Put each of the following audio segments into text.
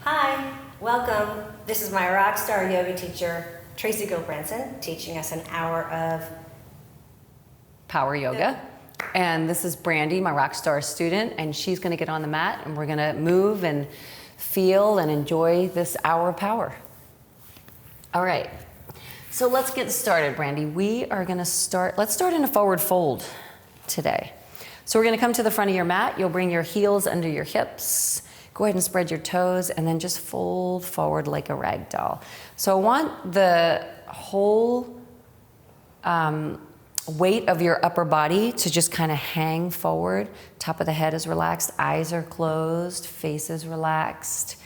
Hi, welcome. This is my rock star yoga teacher, Tracy Branson, teaching us an hour of power yoga. And this is Brandy, my rock star student, and she's gonna get on the mat and we're gonna move and feel and enjoy this hour of power. All right, so let's get started, Brandy. Let's start in a forward fold today. So we're gonna come to the front of your mat. You'll bring your heels under your hips. Go ahead and spread your toes and then just fold forward like a rag doll. So I want the whole weight of your upper body to just kind of hang forward. Top of the head is relaxed, eyes are closed, face is relaxed.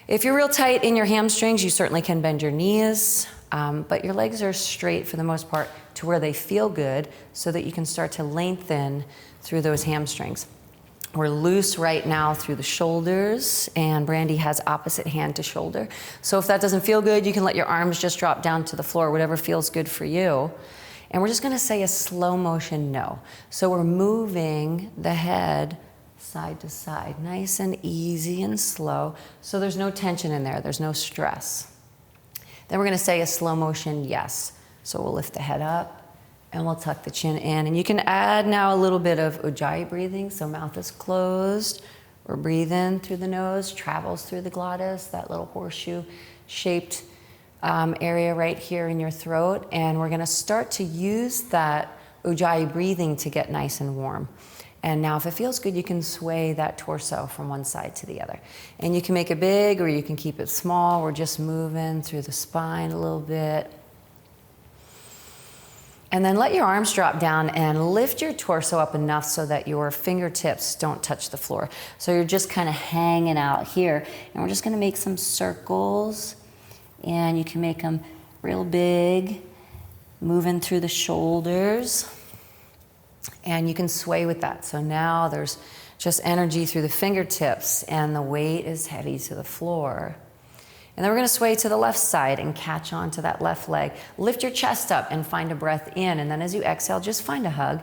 If you're real tight in your hamstrings, you certainly can bend your knees, but your legs are straight for the most part to where they feel good so that you can start to lengthen through those hamstrings. We're loose right now through the shoulders, and Brandy has opposite hand to shoulder. So if that doesn't feel good, you can let your arms just drop down to the floor, whatever feels good for you. And we're just gonna say a slow motion no. So we're moving the head side to side, nice and easy and slow. So there's no tension in there, there's no stress. Then we're gonna say a slow motion yes. So we'll lift the head up and we'll tuck the chin in. And you can add now a little bit of ujjayi breathing, so mouth is closed. We're breathing through the nose, travels through the glottis, that little horseshoe shaped area right here in your throat. And we're gonna start to use that ujjayi breathing to get nice and warm. And now if it feels good, you can sway that torso from one side to the other. And you can make it big or you can keep it small. We're just moving through the spine a little bit. And then let your arms drop down and lift your torso up enough so that your fingertips don't touch the floor. So you're just kind of hanging out here. And we're just gonna make some circles. And you can make them real big, moving through the shoulders. And you can sway with that. So now there's just energy through the fingertips and the weight is heavy to the floor. And then we're gonna sway to the left side and catch on to that left leg. Lift your chest up and find a breath in. And then as you exhale, just find a hug.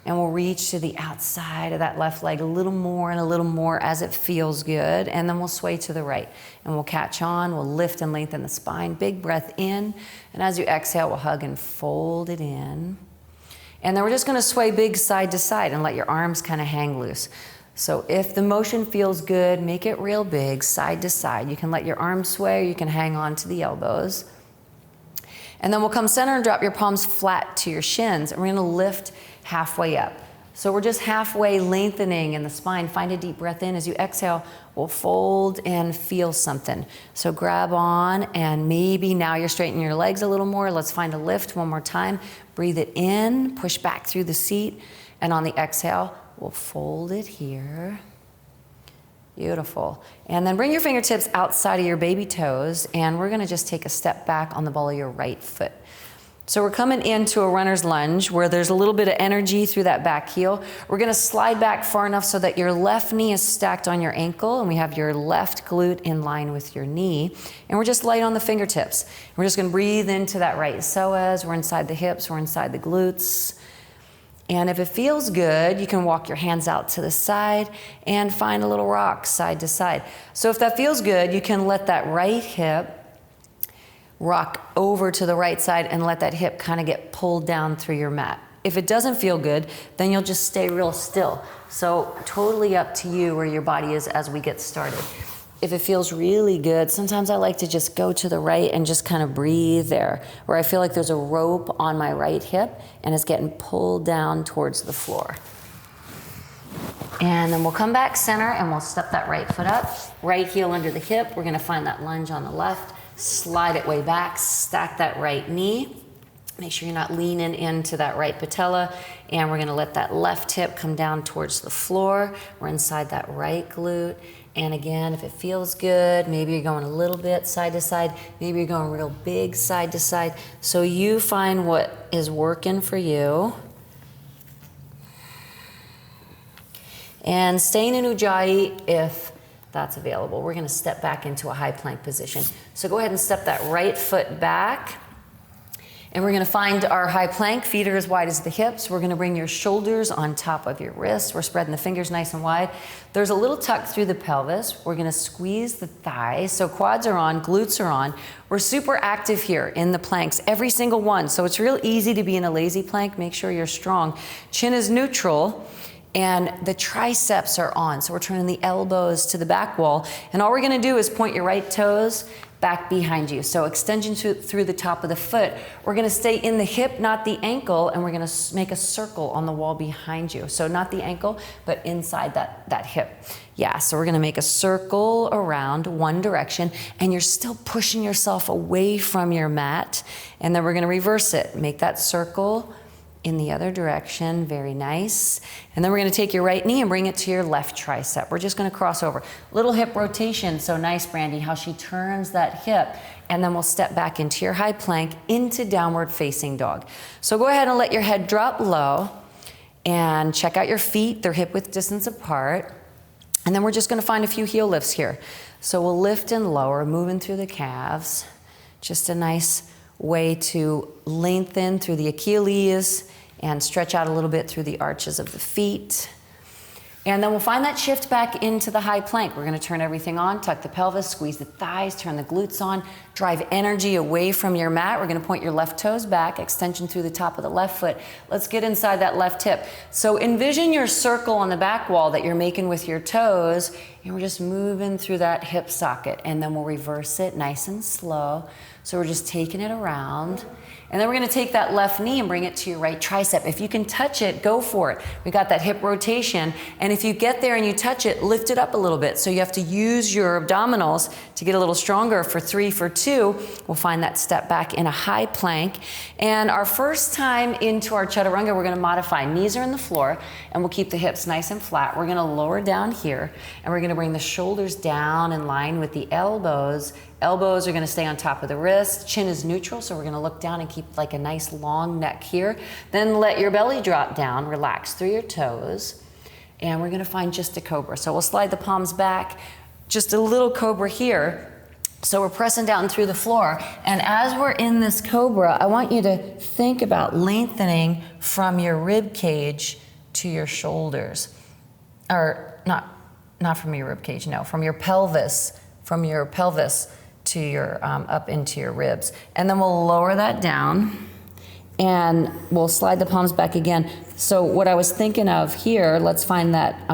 And we'll reach to the outside of that left leg a little more and a little more as it feels good. And then we'll sway to the right. And we'll catch on, we'll lift and lengthen the spine. Big breath in. And as you exhale, we'll hug and fold it in. And then we're just gonna sway big side to side and let your arms kind of hang loose. So if the motion feels good, make it real big, side to side. You can let your arms sway, or you can hang on to the elbows. And then we'll come center and drop your palms flat to your shins. And we're gonna lift halfway up. So we're just halfway lengthening in the spine. Find a deep breath in. As you exhale, we'll fold and feel something. So grab on, and maybe now you're straightening your legs a little more. Let's find a lift one more time. Breathe it in, push back through the seat, and on the exhale, we'll fold it here. Beautiful. And then bring your fingertips outside of your baby toes, and we're gonna just take a step back on the ball of your right foot. So we're coming into a runner's lunge where there's a little bit of energy through that back heel. We're gonna slide back far enough so that your left knee is stacked on your ankle and we have your left glute in line with your knee. And we're just light on the fingertips. We're just gonna breathe into that right psoas. We're inside the hips, we're inside the glutes. And if it feels good, you can walk your hands out to the side and find a little rock side to side. So if that feels good, you can let that right hip rock over to the right side and let that hip kind of get pulled down through your mat. If it doesn't feel good, then you'll just stay real still. So totally up to you where your body is as we get started. If it feels really good, sometimes I like to just go to the right and just kind of breathe there, where I feel like there's a rope on my right hip and it's getting pulled down towards the floor. And then we'll come back center and we'll step that right foot up, right heel under the hip. We're gonna find that lunge on the left, slide it way back, stack that right knee. Make sure you're not leaning into that right patella. And we're gonna let that left hip come down towards the floor. We're inside that right glute. And again, if it feels good, maybe you're going a little bit side to side, maybe you're going real big side to side. So you find what is working for you. And staying in ujjayi if that's available. We're gonna step back into a high plank position. So go ahead and step that right foot back. And we're gonna find our high plank, feet are as wide as the hips. We're gonna bring your shoulders on top of your wrists. We're spreading the fingers nice and wide. There's a little tuck through the pelvis. We're gonna squeeze the thighs. So quads are on, glutes are on. We're super active here in the planks, every single one. So it's real easy to be in a lazy plank. Make sure you're strong. Chin is neutral. And the triceps are on. So we're turning the elbows to the back wall. And all we're gonna do is point your right toes back behind you. So extension through the top of the foot. We're gonna stay in the hip, not the ankle, and we're gonna make a circle on the wall behind you. So not the ankle, but inside that hip. Yeah, so we're gonna make a circle around one direction, and you're still pushing yourself away from your mat. And then we're gonna reverse it. Make that circle in the other direction, very nice. And then we're gonna take your right knee and bring it to your left tricep. We're just gonna cross over. Little hip rotation, so nice, Brandy, how she turns that hip. And then we'll step back into your high plank, into downward facing dog. So go ahead and let your head drop low and check out your feet. They're hip width distance apart. And then we're just gonna find a few heel lifts here. So we'll lift and lower, moving through the calves. Just a nice way to lengthen through the Achilles and stretch out a little bit through the arches of the feet. And then we'll find that shift back into the high plank. We're gonna turn everything on, tuck the pelvis, squeeze the thighs, turn the glutes on, drive energy away from your mat. We're gonna point your left toes back, extension through the top of the left foot. Let's get inside that left hip. So envision your circle on the back wall that you're making with your toes, and we're just moving through that hip socket, and then we'll reverse it nice and slow. So we're just taking it around. And then we're gonna take that left knee and bring it to your right tricep. If you can touch it, go for it. We got that hip rotation. And if you get there and you touch it, lift it up a little bit. So you have to use your abdominals to get a little stronger. For 3, for 2, we'll find that step back in a high plank. And our first time into our chaturanga, we're gonna modify. Knees are in the floor, and we'll keep the hips nice and flat. We're gonna lower down here, and we're gonna bring the shoulders down in line with the elbows. Elbows are gonna stay on top of the wrist. Chin is neutral, so we're gonna look down and keep like a nice long neck here. Then let your belly drop down, relax through your toes. And we're gonna find just a cobra. So we'll slide the palms back, just a little cobra here. So we're pressing down through the floor. And as we're in this cobra, I want you to think about lengthening from your rib cage to your shoulders. Or not from your rib cage, no, from your pelvis to your, up into your ribs. And then we'll lower that down and we'll slide the palms back again. So what I was thinking of here, let's find that,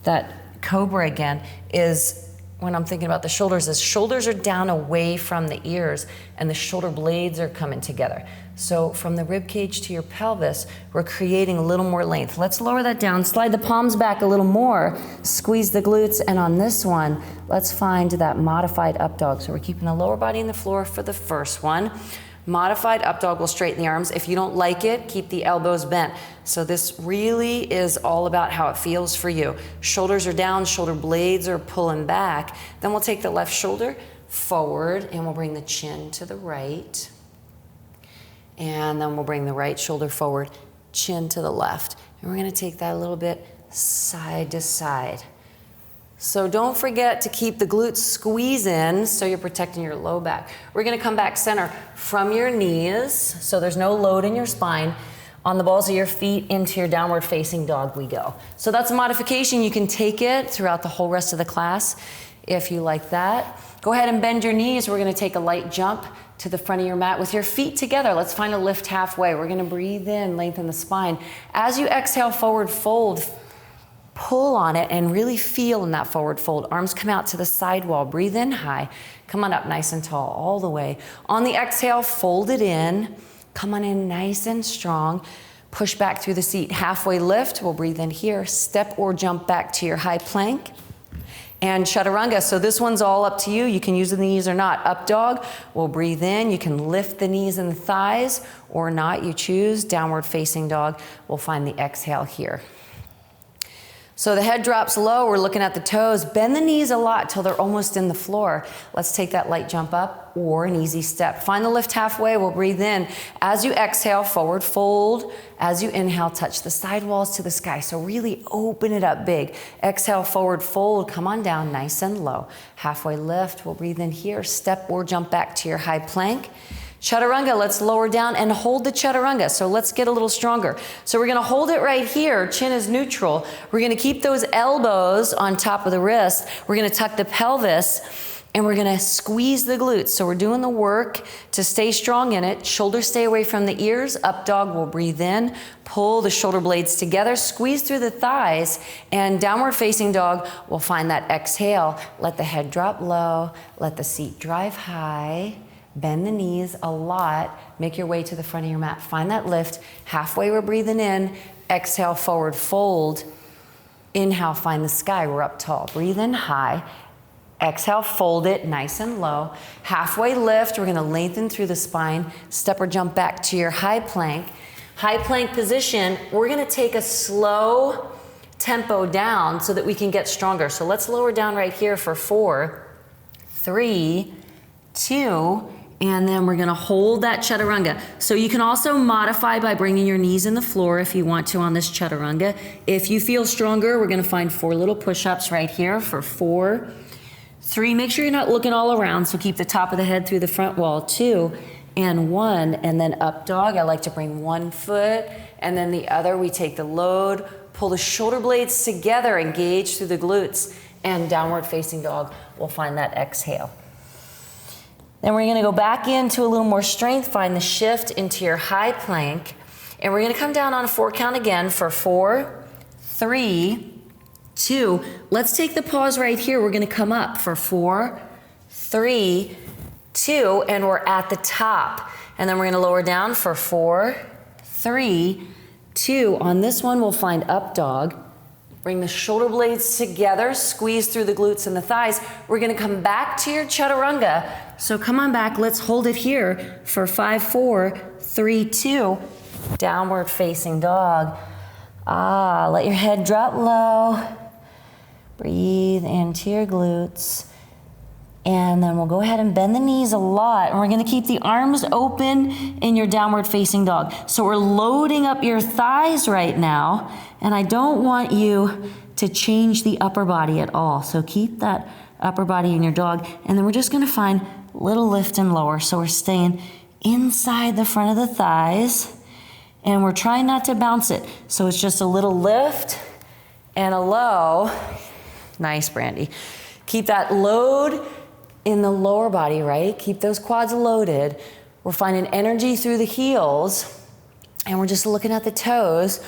that cobra again, is when I'm thinking about the shoulders, is shoulders are down away from the ears and the shoulder blades are coming together. So from the rib cage to your pelvis, we're creating a little more length. Let's lower that down, slide the palms back a little more, squeeze the glutes, and on this one, let's find that modified up dog. So we're keeping the lower body in the floor for the first one. Modified up dog will straighten the arms. If you don't like it, keep the elbows bent. So this really is all about how it feels for you. Shoulders are down, shoulder blades are pulling back. Then we'll take the left shoulder forward and we'll bring the chin to the right. And then we'll bring the right shoulder forward, chin to the left. And we're gonna take that a little bit side to side. So don't forget to keep the glutes squeezing so you're protecting your low back. We're gonna come back center from your knees, so there's no load in your spine. On the balls of your feet into your downward facing dog we go. So that's a modification. You can take it throughout the whole rest of the class if you like that. Go ahead and bend your knees. We're gonna take a light jump to the front of your mat with your feet together. Let's find a lift halfway. We're gonna breathe in, lengthen the spine. As you exhale, forward fold, pull on it and really feel in that forward fold. Arms come out to the side wall. Breathe in high. Come on up nice and tall all the way. On the exhale, fold it in. Come on in nice and strong. Push back through the seat. Halfway lift. We'll breathe in here. Step or jump back to your high plank. And chaturanga, so this one's all up to you. You can use the knees or not. Up dog, we'll breathe in. You can lift the knees and the thighs or not, you choose. Downward facing dog, we'll find the exhale here. So the head drops low, we're looking at the toes. Bend the knees a lot till they're almost in the floor. Let's take that light jump up or an easy step. Find the lift halfway, we'll breathe in. As you exhale, forward fold. As you inhale, touch the side walls to the sky. So really open it up big. Exhale, forward fold, come on down nice and low. Halfway lift, we'll breathe in here. Step or jump back to your high plank. Chaturanga, let's lower down and hold the chaturanga. So let's get a little stronger. So we're gonna hold it right here, chin is neutral. We're gonna keep those elbows on top of the wrist. We're gonna tuck the pelvis and we're gonna squeeze the glutes. So we're doing the work to stay strong in it. Shoulders stay away from the ears. Up dog, we'll breathe in, pull the shoulder blades together, squeeze through the thighs, and downward facing dog, we'll find that exhale. Let the head drop low, let the seat drive high, bend the knees a lot, make your way to the front of your mat. Find that lift. Halfway, we're breathing in, exhale, forward fold. Inhale, find the sky, we're up tall. Breathe in high. Exhale, fold it nice and low. Halfway lift, we're gonna lengthen through the spine. Step or jump back to your high plank. High plank position, we're gonna take a slow tempo down so that we can get stronger. So let's lower down right here for 4, 3, 2, and then we're gonna hold that chaturanga. So you can also modify by bringing your knees in the floor if you want to on this chaturanga. If you feel stronger, we're gonna find 4 little push-ups right here for 4, 3, make sure you're not looking all around, so keep the top of the head through the front wall, 2, and 1, and then up dog. I like to bring 1 foot, and then the other, we take the load, pull the shoulder blades together, engage through the glutes, and downward facing dog, we'll find that exhale. Then we're gonna go back into a little more strength, find the shift into your high plank, and we're gonna come down on a 4 count again for 4, 3, 2, let's take the pause right here. We're gonna come up for 4, 3, 2, and we're at the top. And then we're gonna lower down for 4, 3, 2. On this one, we'll find up dog. Bring the shoulder blades together, squeeze through the glutes and the thighs. We're gonna come back to your chaturanga. So come on back, let's hold it here for 5, 4, 3, 2. Downward facing dog. Let your head drop low. Breathe into your glutes. And then we'll go ahead and bend the knees a lot. And we're gonna keep the arms open in your downward facing dog. So we're loading up your thighs right now. And I don't want you to change the upper body at all. So keep that upper body in your dog. And then we're just gonna find little lift and lower. So we're staying inside the front of the thighs. And we're trying not to bounce it. So it's just a little lift and a low. Nice, Brandy. Keep that load in the lower body, right? Keep those quads loaded. We're finding energy through the heels, and we're just looking at the toes,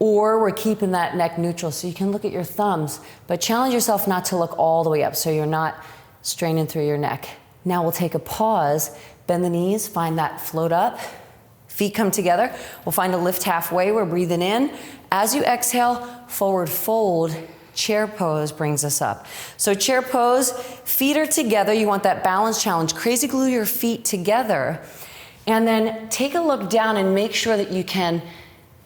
or we're keeping that neck neutral so you can look at your thumbs, but challenge yourself not to look all the way up so you're not straining through your neck. Now we'll take a pause, bend the knees, find that float up. Feet come together. We'll find a lift halfway. We're breathing in. As you exhale, forward fold. Chair pose brings us up. So chair pose, feet are together. You want that balance challenge. Crazy glue your feet together. And then take a look down and make sure that you can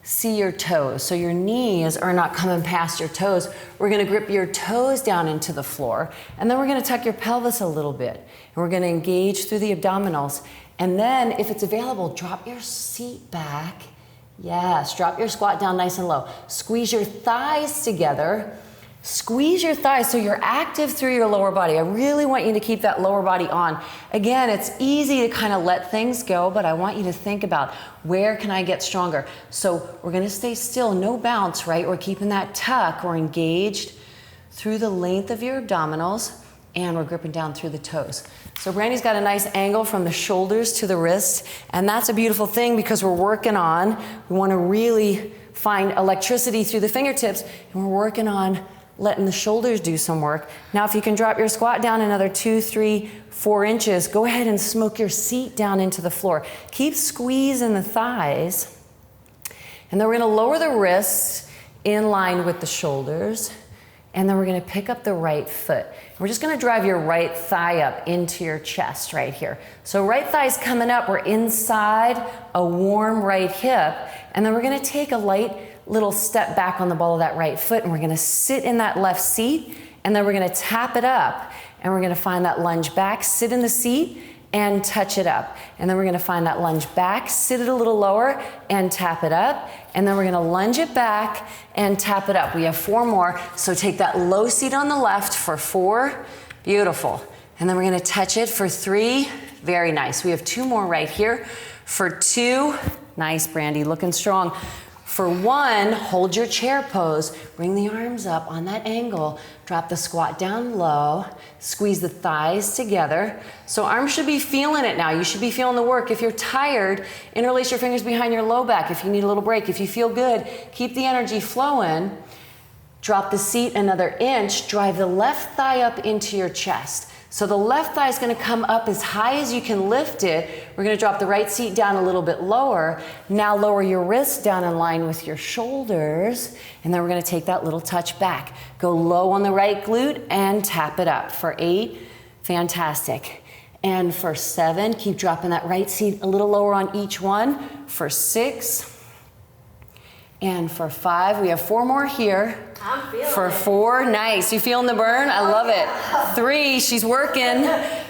see your toes. So your knees are not coming past your toes. We're gonna grip your toes down into the floor. And then we're gonna tuck your pelvis a little bit. And we're gonna engage through the abdominals. And then if it's available, drop your seat back. Yes, drop your squat down nice and low. Squeeze your thighs together. Squeeze your thighs so you're active through your lower body. I really want you to keep that lower body on. Again, it's easy to kind of let things go, but I want you to think about where can I get stronger? So we're gonna stay still, no bounce, right? We're keeping that tuck. We're engaged through the length of your abdominals, and we're gripping down through the toes. So Brandy's got a nice angle from the shoulders to the wrists, and that's a beautiful thing because we're working on, we wanna really find electricity through the fingertips, and we're working on letting the shoulders do some work. Now, if you can drop your squat down another 2, 3, 4 inches, go ahead and smoke your seat down into the floor. Keep squeezing the thighs. And then we're gonna lower the wrists in line with the shoulders. And then we're gonna pick up the right foot. We're just gonna drive your right thigh up into your chest right here. So right thigh's coming up, we're inside a warm right hip. And then we're gonna take a light little step back on the ball of that right foot, and we're gonna sit in that left seat, and then we're gonna tap it up, and we're gonna find that lunge back, sit in the seat, and touch it up. And then we're gonna find that lunge back, sit it a little lower, and tap it up, and then we're gonna lunge it back and tap it up. We have 4 more, so take that low seat on the left for 4, beautiful. And then we're gonna touch it for 3. Very nice. We have 2 more right here. For 2, nice, Brandy, looking strong. For 1, hold your chair pose. Bring the arms up on that angle. Drop the squat down low. Squeeze the thighs together. So arms should be feeling it now. You should be feeling the work. If you're tired, interlace your fingers behind your low back. If you need a little break, if you feel good, keep the energy flowing. Drop the seat another inch. Drive the left thigh up into your chest. So the left thigh is going to come up as high as you can lift it. We're going to drop the right seat down a little bit lower. Now lower your wrists down in line with your shoulders. And then we're going to take that little touch back. Go low on the right glute and tap it up. For 8, fantastic. And for 7, keep dropping that right seat a little lower on each one. For 6. And for 5, we have 4 more here. I'm feeling For it. 4, nice. You feeling the burn? I love it. 3, she's working.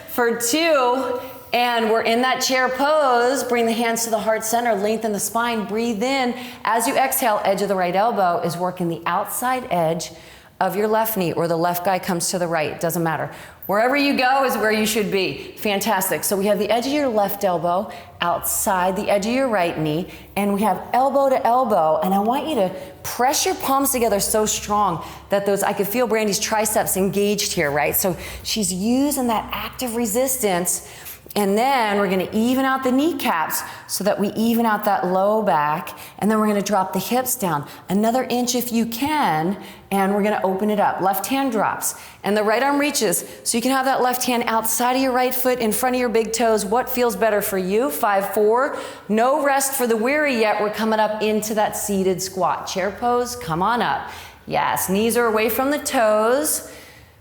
For 2, and we're in that chair pose. Bring the hands to the heart center, lengthen the spine, breathe in. As you exhale, edge of the right elbow is working the outside edge of your left knee, or the left guy comes to the right, it doesn't matter. Wherever you go is where you should be. Fantastic. So we have the edge of your left elbow outside the edge of your right knee, and we have elbow to elbow, and I want you to press your palms together so strong that those, I could feel Brandy's triceps engaged here, right? So she's using that active resistance. And then we're gonna even out the kneecaps so that we even out that low back. And then we're gonna drop the hips down another inch if you can, and we're gonna open it up. Left hand drops, and the right arm reaches. So you can have that left hand outside of your right foot in front of your big toes. What feels better for you? 5, 4, no rest for the weary yet. We're coming up into that seated squat. Chair pose, come on up. Yes, knees are away from the toes.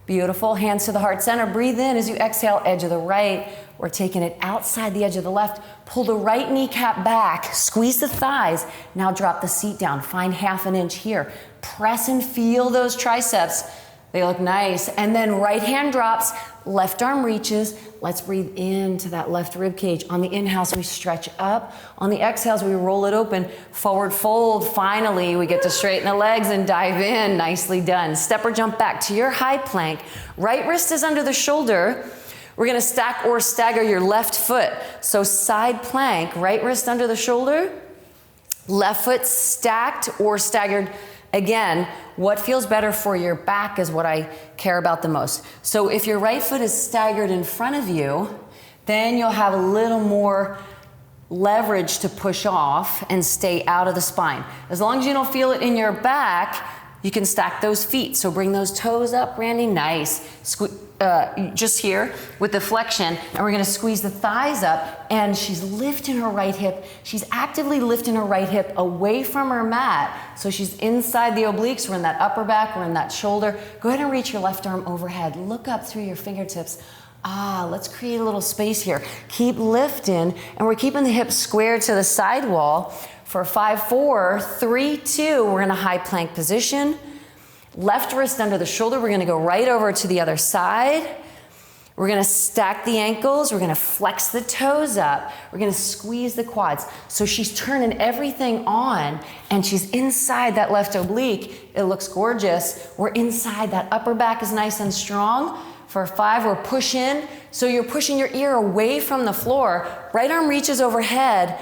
Beautiful, hands to the heart center. Breathe in as you exhale, edge of the right. We're taking it outside the edge of the left. Pull the right kneecap back, squeeze the thighs. Now drop the seat down, find half an inch here. Press and feel those triceps. They look nice. And then right hand drops, left arm reaches. Let's breathe into that left rib cage. On the inhales, we stretch up. On the exhales, we roll it open. Forward fold. Finally, we get to straighten the legs and dive in. Nicely done. Step or jump back to your high plank. Right wrist is under the shoulder. We're gonna stack or stagger your left foot. So side plank, right wrist under the shoulder, left foot stacked or staggered. Again, what feels better for your back is what I care about the most. So if your right foot is staggered in front of you, then you'll have a little more leverage to push off and stay out of the spine. As long as you don't feel it in your back, you can stack those feet. So bring those toes up, Brandy, nice. Just here with the flexion, and we're gonna squeeze the thighs up, and she's lifting her right hip. She's actively lifting her right hip away from her mat. So she's inside the obliques, we're in that upper back, we're in that shoulder. Go ahead and reach your left arm overhead. Look up through your fingertips. Let's create a little space here. Keep lifting, and we're keeping the hips squared to the side wall. For 5, 4, 3, 2, we're in a high plank position. Left wrist under the shoulder, we're gonna go right over to the other side. We're gonna stack the ankles, we're gonna flex the toes up, we're gonna squeeze the quads. So she's turning everything on, and she's inside that left oblique. It looks gorgeous. We're inside, that upper back is nice and strong. For 5, we're pushing. So you're pushing your ear away from the floor. Right arm reaches overhead.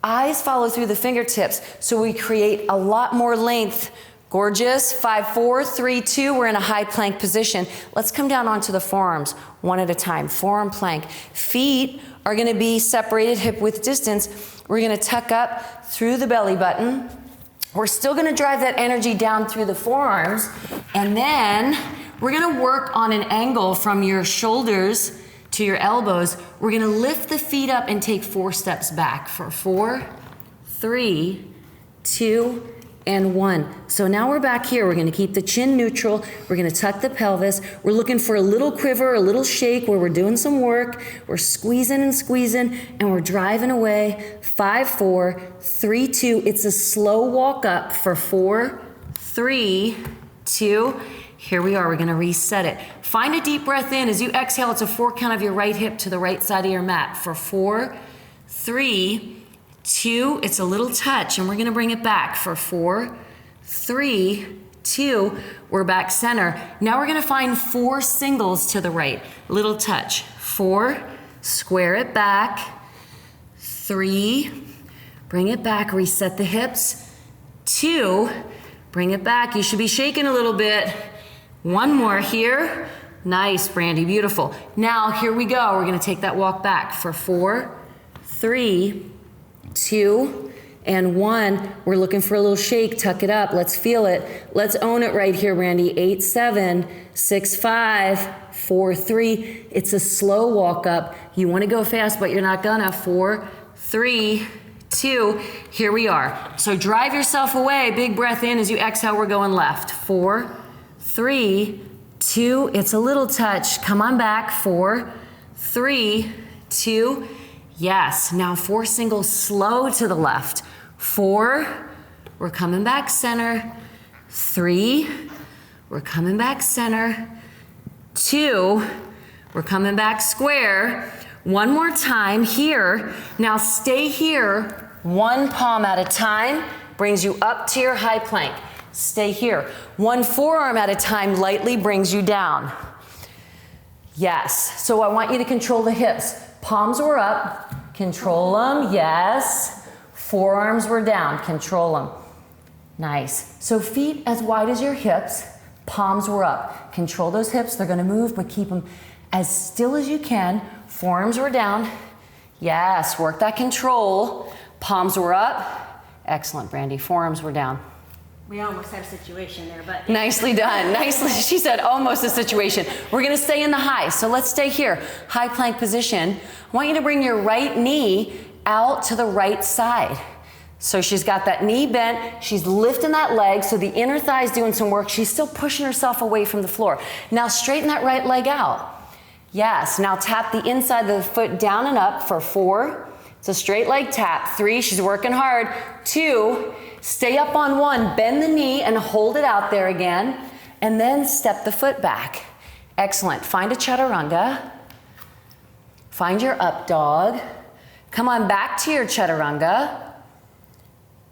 Eyes follow through the fingertips, so we create a lot more length. Gorgeous. 5, 4, 3, 2, we're in a high plank position. Let's come down onto the forearms, one at a time. Forearm plank. Feet are gonna be separated hip width distance. We're gonna tuck up through the belly button. We're still gonna drive that energy down through the forearms, and then we're gonna work on an angle from your shoulders to your elbows. We're gonna lift the feet up and take 4 steps back for 4, 3, 2, and 1. So now we're back here. We're gonna keep the chin neutral. We're gonna tuck the pelvis. We're looking for a little quiver, a little shake where we're doing some work. We're squeezing and squeezing, and we're driving away. 5, 4, 3, 2. It's a slow walk up for 4, 3, 2. Here we are, we're gonna reset it. Find a deep breath in. As you exhale, it's a 4 count of your right hip to the right side of your mat. For 4, 3, 2, it's a little touch, and we're gonna bring it back. For 4, 3, 2, we're back center. Now we're gonna find 4 singles to the right. Little touch. 4, square it back. 3, bring it back, reset the hips. 2, bring it back. You should be shaking a little bit. 1 more here. Nice, Brandy, beautiful. Now here we go. We're gonna take that walk back for 4, 3, 2, and 1. We're looking for a little shake. Tuck it up. Let's feel it. Let's own it right here, Brandy. 8, 7, 6, 5, 4, 3. It's a slow walk up. You want to go fast, but you're not gonna. 4, 3, 2. Here we are. So drive yourself away. Big breath in as you exhale. We're going left. 4, 3, 2. It's a little touch. Come on back. 4, 3, 2. Yes. Now 4 singles slow to the left. 4, we're coming back center. 3, we're coming back center. 2, we're coming back square. 1 more time here. Now stay here. 1 palm at a time brings you up to your high plank. Stay here. 1 forearm at a time lightly brings you down. Yes. So I want you to control the hips. Palms were up. Control them. Yes. Forearms were down. Control them. Nice. So feet as wide as your hips. Palms were up. Control those hips. They're going to move, but keep them as still as you can. Forearms were down. Yes. Work that control. Palms were up. Excellent, Brandy. Forearms were down. We almost had a situation there, but. Nicely done. Nicely. She said almost a situation. We're going to stay in the high. So let's stay here. High plank position. I want you to bring your right knee out to the right side. So she's got that knee bent. She's lifting that leg. So the inner thigh is doing some work. She's still pushing herself away from the floor. Now straighten that right leg out. Yes. Now tap the inside of the foot down and up for 4. It's a straight leg tap. 3, she's working hard. 2, stay up on 1. Bend the knee and hold it out there again. And then step the foot back. Excellent. Find a chaturanga. Find your up dog. Come on back to your chaturanga.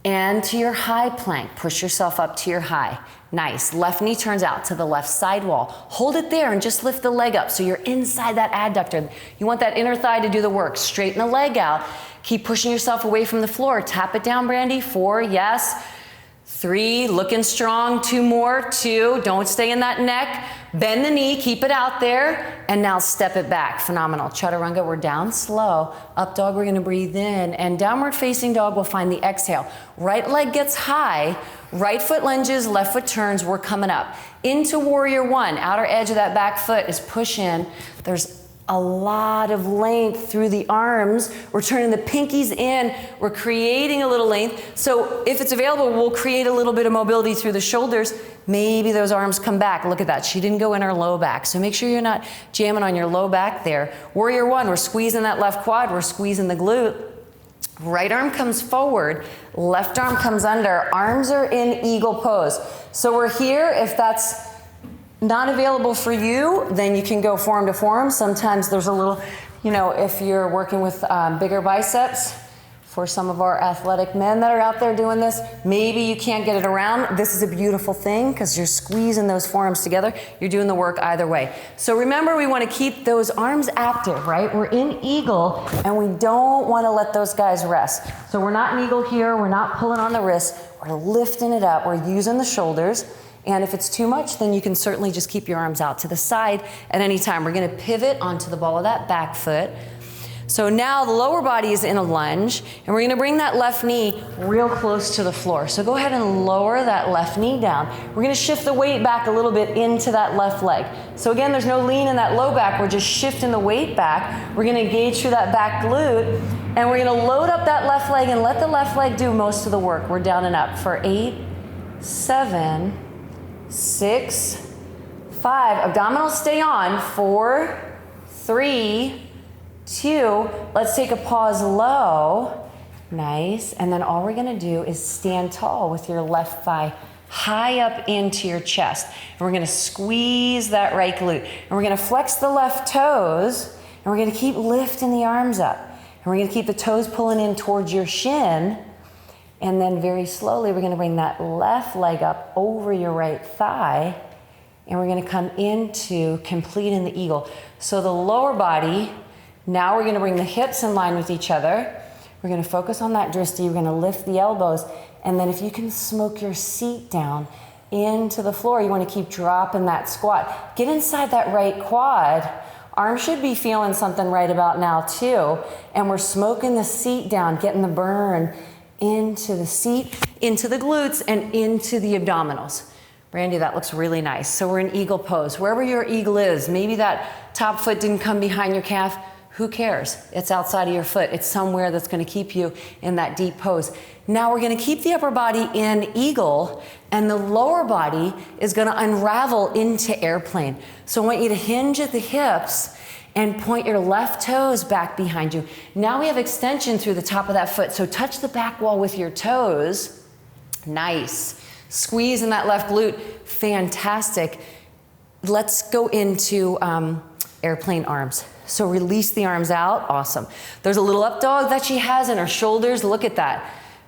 And to your high plank. Push yourself up to your high. Nice. Left knee turns out to the left side wall. Hold it there and just lift the leg up so you're inside that adductor. You want that inner thigh to do the work. Straighten the leg out. Keep pushing yourself away from the floor. Tap it down, Brandy. 4, yes. 3, looking strong. 2 more. 2, don't stay in that neck. Bend the knee, keep it out there, and now step it back. Phenomenal. Chaturanga, we're down slow. Up dog, we're gonna breathe in, and downward facing dog, we'll find the exhale. Right leg gets high, right foot lunges, left foot turns, we're coming up. Into warrior 1, outer edge of that back foot is push in. There's a lot of length through the arms. We're turning the pinkies in. We're creating a little length. So if it's available, we'll create a little bit of mobility through the shoulders. Maybe those arms come back. Look at that. She didn't go in her low back. So make sure you're not jamming on your low back there. Warrior 1, we're squeezing that left quad. We're squeezing the glute. Right arm comes forward. Left arm comes under. Arms are in eagle pose. So we're here. If that's not available for you, then you can go forearm to forearm. Sometimes there's a little, if you're working with bigger biceps, for some of our athletic men that are out there doing this, maybe you can't get it around. This is a beautiful thing because you're squeezing those forearms together. You're doing the work either way. So remember, we want to keep those arms active, right? We're in eagle and we don't want to let those guys rest. So we're not in eagle here. We're not pulling on the wrists. We're lifting it up. We're using the shoulders. And if it's too much, then you can certainly just keep your arms out to the side at any time. We're going to pivot onto the ball of that back foot. So now the lower body is in a lunge, and we're going to bring that left knee real close to the floor. So go ahead and lower that left knee down. We're going to shift the weight back a little bit into that left leg. So again, there's no lean in that low back. We're just shifting the weight back. We're going to engage through that back glute, and we're going to load up that left leg and let the left leg do most of the work. We're down and up for 8, 7, 6, 5. Abdominals stay on. 4, 3, 2. Let's take a pause low. Nice. And then all we're going to do is stand tall with your left thigh high up into your chest. And we're going to squeeze that right glute. And we're going to flex the left toes. And we're going to keep lifting the arms up. And we're going to keep the toes pulling in towards your shin. And then very slowly, we're gonna bring that left leg up over your right thigh, and we're gonna come into complete in the eagle. So the lower body, now we're gonna bring the hips in line with each other. We're gonna focus on that drishti, we're gonna lift the elbows, and then if you can smoke your seat down into the floor, you wanna keep dropping that squat. Get inside that right quad. Arms should be feeling something right about now too. And we're smoking the seat down, getting the burn into the seat, into the glutes, and into the abdominals. Brandy, that looks really nice. So we're in eagle pose. Wherever your eagle is, maybe that top foot didn't come behind your calf, who cares? It's outside of your foot. It's somewhere that's gonna keep you in that deep pose. Now we're gonna keep the upper body in eagle, and the lower body is gonna unravel into airplane. So I want you to hinge at the hips and point your left toes back behind you. Now we have extension through the top of that foot. So touch the back wall with your toes. Nice. Squeeze in that left glute. Fantastic. Let's go into airplane arms. So release the arms out. Awesome. There's a little up dog that she has in her shoulders. Look at that.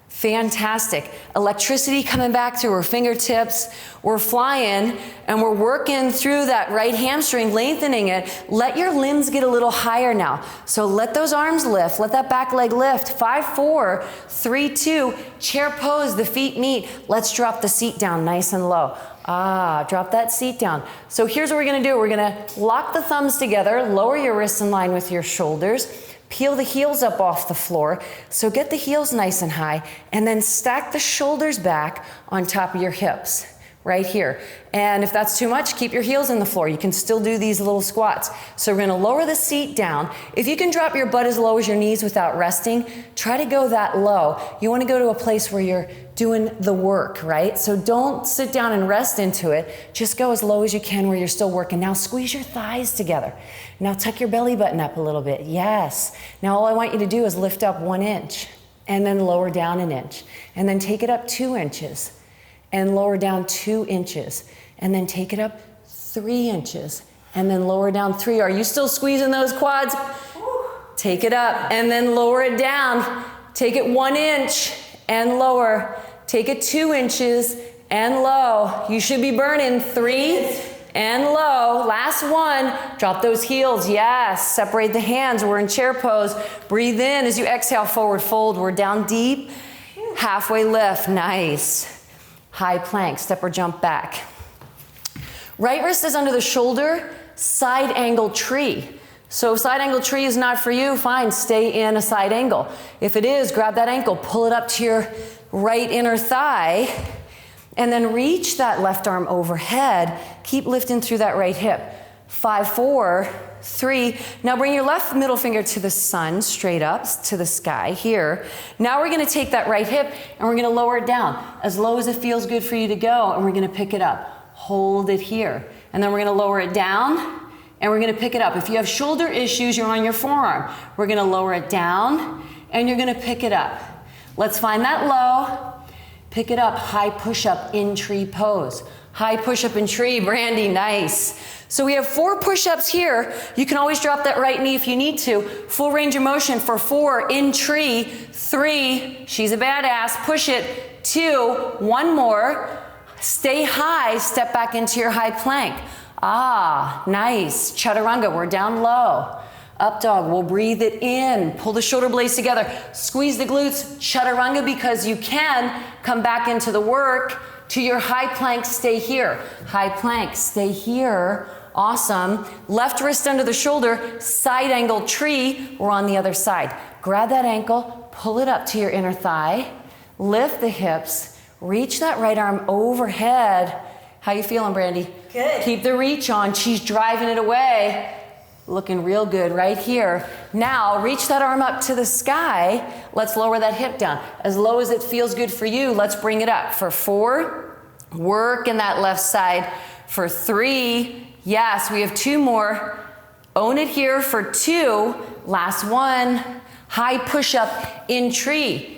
Fantastic. Electricity coming back through her fingertips. We're flying and we're working through that right hamstring, lengthening it. Let your limbs get a little higher now. So let those arms lift. Let that back leg lift. 5, 4, 3, 2. Chair pose. The feet meet. Let's drop the seat down nice and low. Drop that seat down. So here's what we're gonna do. We're gonna lock the thumbs together, lower your wrists in line with your shoulders, peel the heels up off the floor. So get the heels nice and high, and then stack the shoulders back on top of your hips, right here. And if that's too much, keep your heels in the floor. You can still do these little squats. So we're gonna lower the seat down. If you can drop your butt as low as your knees without resting, try to go that low. You wanna go to a place where you're doing the work, right? So don't sit down and rest into it. Just go as low as you can where you're still working. Now squeeze your thighs together. Now tuck your belly button up a little bit. Yes. Now all I want you to do is lift up 1 inch and then lower down 1 inch and then take it up 2 inches and lower down 2 inches and then take it up 3 inches and then lower down 3. Are you still squeezing those quads? Take it up and then lower it down. Take it 1 inch and lower. Take it 2 inches and low. You should be burning 3 and low. Last one. Drop those heels. Yes. Separate the hands. We're in chair pose. Breathe in as you exhale, forward fold. We're down deep. Halfway lift. Nice. High plank. Step or jump back. Right wrist is under the shoulder. Side angle tree. So if side angle tree is not for you, fine, stay in a side angle. If it is, grab that ankle, pull it up to your right inner thigh, and then reach that left arm overhead. Keep lifting through that right hip. 5, 4, 3. Now bring your left middle finger to the sun, straight up to the sky here. Now we're gonna take that right hip and we're gonna lower it down as low as it feels good for you to go, and we're gonna pick it up. Hold it here. And then we're gonna lower it down, and we're gonna pick it up. If you have shoulder issues, you're on your forearm. We're gonna lower it down, and you're gonna pick it up. Let's find that low, pick it up, high push-up in tree pose. High push-up in tree, Brandy, nice. So we have 4 push-ups here. You can always drop that right knee if you need to. Full range of motion for 4 in tree, 3, she's a badass, push it, 2, 1 more. Stay high, step back into your high plank. Nice. Chaturanga, we're down low. Up dog, we'll breathe it in. Pull the shoulder blades together. Squeeze the glutes. Chaturanga, because you can come back into the work to your high plank. Stay here. High plank, stay here. Awesome. Left wrist under the shoulder. Side angle tree. We're on the other side. Grab that ankle. Pull it up to your inner thigh. Lift the hips. Reach that right arm overhead. How you feeling, Brandy? Good. Keep the reach on. She's driving it away. Looking real good right here. Now, reach that arm up to the sky. Let's lower that hip down. As low as it feels good for you, let's bring it up. For 4, work in that left side. For 3, yes, we have 2 more. Own it here for 2. Last one. High push-up in tree.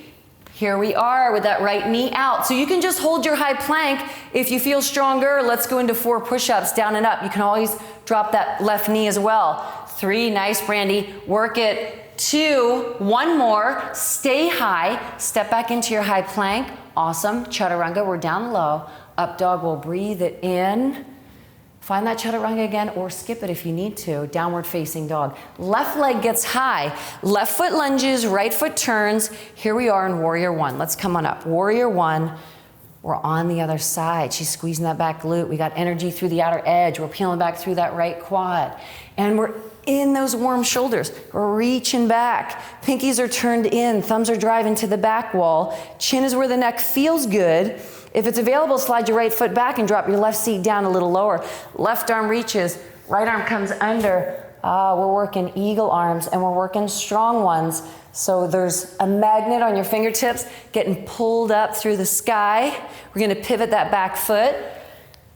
Here we are with that right knee out. So you can just hold your high plank. If you feel stronger, let's go into 4 push-ups, down and up. You can always drop that left knee as well. 3, nice Brandy, work it, 2, 1 more, stay high, step back into your high plank, awesome, chaturanga, we're down low, up dog, we'll breathe it in, find that chaturanga again or skip it if you need to, downward facing dog. Left leg gets high, left foot lunges, right foot turns, here we are in warrior 1, let's come on up, warrior 1, we're on the other side. She's squeezing that back glute. We got energy through the outer edge. We're peeling back through that right quad. And we're in those warm shoulders. We're reaching back. Pinkies are turned in. Thumbs are driving to the back wall. Chin is where the neck feels good. If it's available, slide your right foot back and drop your left seat down a little lower. Left arm reaches. Right arm comes under. We're working eagle arms and we're working strong ones. So there's a magnet on your fingertips getting pulled up through the sky. We're gonna pivot that back foot.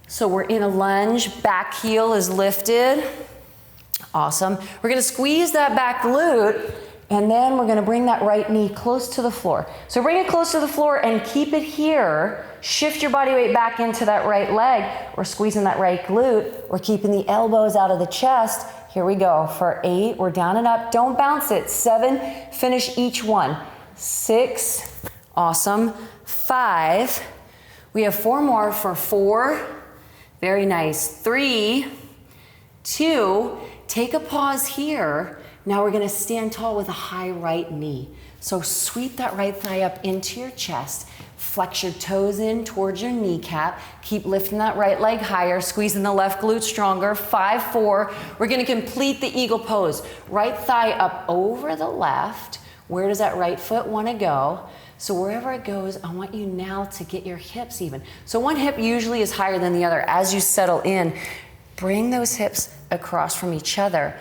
So we're in a lunge, back heel is lifted. Awesome. We're gonna squeeze that back glute and then we're gonna bring that right knee close to the floor. So bring it close to the floor and keep it here. Shift your body weight back into that right leg. We're squeezing that right glute. We're keeping the elbows out of the chest. Here we go. For 8, we're down and up. Don't bounce it. 7, finish each one. 6, awesome. 5, we have 4 more for 4. Very nice. 3, 2, take a pause here. Now we're gonna stand tall with a high right knee. So sweep that right thigh up into your chest. Flex your toes in towards your kneecap. Keep lifting that right leg higher, squeezing the left glute stronger. 5, 4. We're gonna complete the eagle pose. Right thigh up over the left. Where does that right foot wanna go? So wherever it goes, I want you now to get your hips even. So one hip usually is higher than the other. As you settle in, bring those hips across from each other.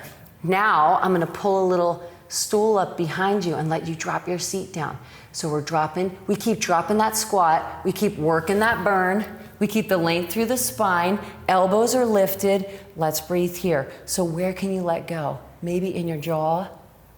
Now I'm gonna pull a little stool up behind you and let you drop your seat down. So we're dropping, we keep dropping that squat, we keep working that burn, we keep the length through the spine, elbows are lifted, let's breathe here. So where can you let go? Maybe in your jaw,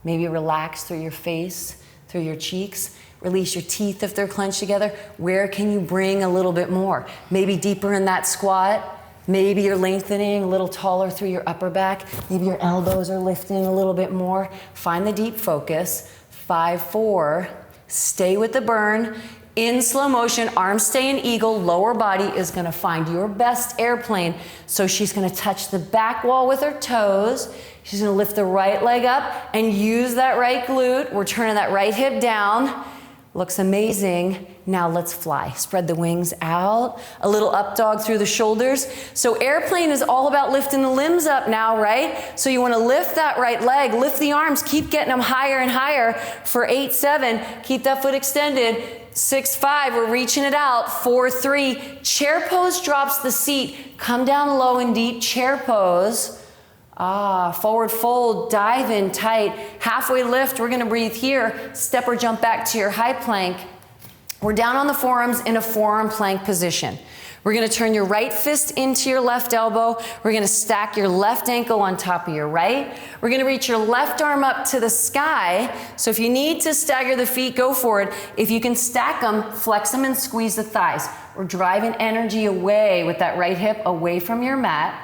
maybe relax through your face, through your cheeks, release your teeth if they're clenched together. Where can you bring a little bit more? Maybe deeper in that squat, maybe you're lengthening a little taller through your upper back, maybe your elbows are lifting a little bit more. Find the deep focus. 5, 4, stay with the burn. In slow motion, arms stay in eagle, lower body is gonna find your best airplane. So she's gonna touch the back wall with her toes. She's gonna lift the right leg up and use that right glute. We're turning that right hip down. Looks amazing. Now let's fly. Spread the wings out. A little up dog through the shoulders. So airplane is all about lifting the limbs up now, right? So you wanna lift that right leg, lift the arms, keep getting them higher and higher. For 8, 7, keep that foot extended. 6, 5, we're reaching it out. 4, 3, chair pose drops the seat. Come down low and deep, chair pose. Forward fold, dive in tight. Halfway lift, we're gonna breathe here. Step or jump back to your high plank. We're down on the forearms in a forearm plank position. We're gonna turn your right fist into your left elbow. We're gonna stack your left ankle on top of your right. We're gonna reach your left arm up to the sky. So if you need to stagger the feet, go for it. If you can stack them, flex them and squeeze the thighs. We're driving energy away with that right hip away from your mat.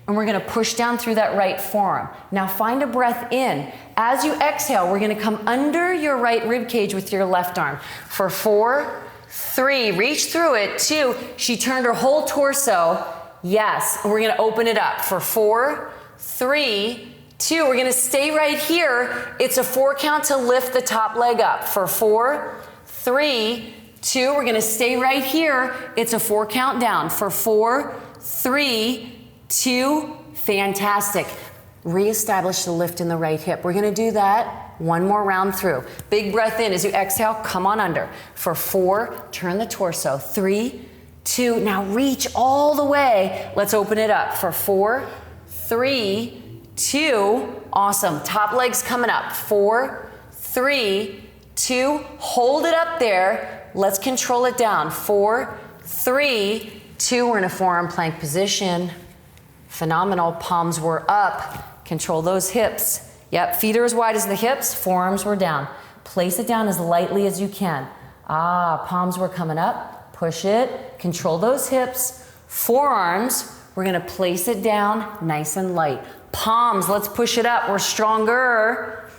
And we're gonna push down through that right forearm. Now find a breath in. As you exhale, we're gonna come under your right rib cage with your left arm. For 4, 3, reach through it. 2, she turned her whole torso. Yes, and we're gonna open it up. For 4, 3, 2, we're gonna stay right here. It's a 4 count to lift the top leg up. For 4, 3, 2, we're gonna stay right here. It's a 4 count down. For 4, 3, 2, fantastic. Reestablish the lift in the right hip. We're gonna do that one more round through. Big breath in as you exhale, come on under. For 4, turn the torso. 3, 2, now reach all the way. Let's open it up. For 4, 3, 2, awesome. Top leg's coming up. 4, 3, 2, hold it up there. Let's control it down. 4, 3, 2, we're in a forearm plank position. Phenomenal, palms were up. Control those hips. Yep, feet are as wide as the hips, forearms were down. Place it down as lightly as you can. Palms were coming up, push it, control those hips. Forearms, we're gonna place it down nice and light. Palms, let's push it up. We're stronger.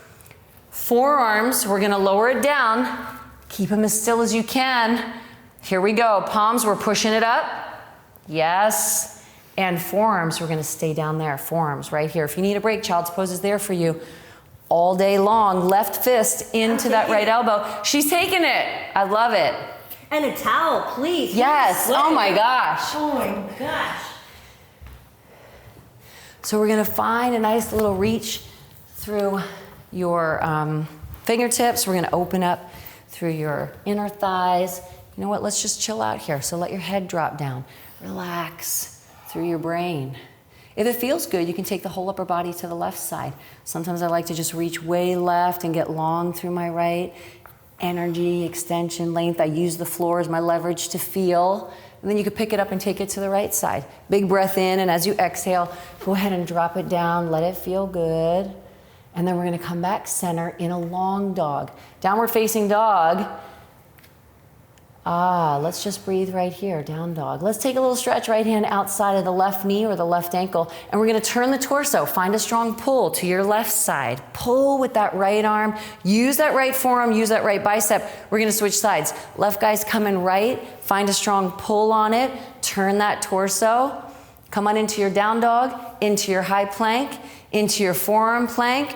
Forearms, we're gonna lower it down. Keep them as still as you can. Here we go. Palms, we're pushing it up. Yes. And forearms, we're gonna stay down there. Forearms right here. If you need a break, child's pose is there for you. All day long, left fist into that right elbow. She's taking it. I love it. And a towel, please. Yes. Oh my gosh. Oh my gosh. So we're gonna find a nice little reach through your fingertips. We're gonna open up through your inner thighs. You know what? Let's just chill out here. So let your head drop down. Relax through your brain. If it feels good, you can take the whole upper body to the left side. Sometimes I like to just reach way left and get long through my right. Energy, extension, length. I use the floor as my leverage to feel. And then you can pick it up and take it to the right side. Big breath in, and as you exhale, go ahead and drop it down. Let it feel good. And then we're gonna come back center in a long dog. Downward facing dog. Let's just breathe right here, down dog. Let's take a little stretch, right hand outside of the left knee or the left ankle, and we're gonna turn the torso. Find a strong pull to your left side. Pull with that right arm. Use that right forearm, use that right bicep. We're gonna switch sides. Left guy's coming right. Find a strong pull on it. Turn that torso. Come on into your down dog, into your high plank, into your forearm plank.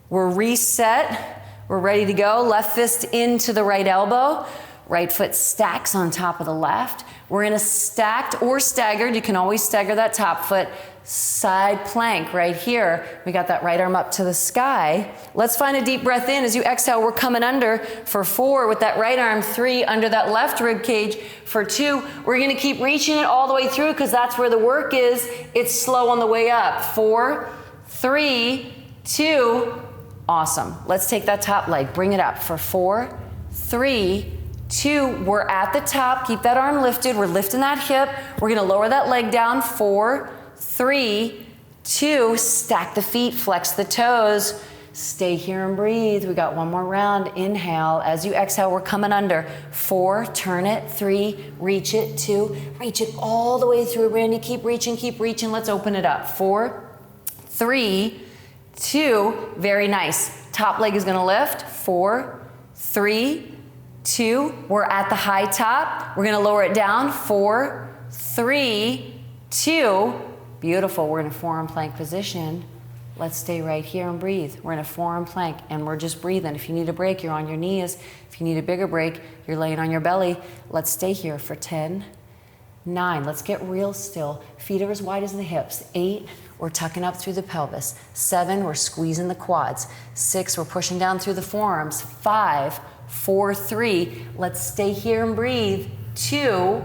We're reset. We're ready to go. Left fist into the right elbow. Right foot stacks on top of the left. We're in a stacked or staggered, you can always stagger that top foot, side plank right here. We got that right arm up to the sky. Let's find a deep breath in. As you exhale, we're coming under for 4 with that right arm, 3 under that left rib cage for 2. We're gonna keep reaching it all the way through because that's where the work is. It's slow on the way up. 4, 3, 2, awesome. Let's take that top leg, bring it up for 4, 3, 2, we're at the top. Keep that arm lifted. We're lifting that hip. We're gonna lower that leg down. 4, 3, 2, stack the feet, flex the toes. Stay here and breathe. We got one more round. Inhale. As you exhale, we're coming under. 4, turn it. 3, reach it. 2, reach it all the way through. Randy, keep reaching, keep reaching. Let's open it up. 4, 3, 2, very nice. Top leg is gonna lift. 4, 3, 2, we're at the high top. We're gonna lower it down. 4, 3, 2, beautiful. We're in a forearm plank position. Let's stay right here and breathe. We're in a forearm plank and we're just breathing. If you need a break, you're on your knees. If you need a bigger break, you're laying on your belly. Let's stay here for 10, 9, let's get real still. Feet are as wide as the hips. 8, we're tucking up through the pelvis. 7, we're squeezing the quads. 6, we're pushing down through the forearms. 5, 4, 3, let's stay here and breathe. 2,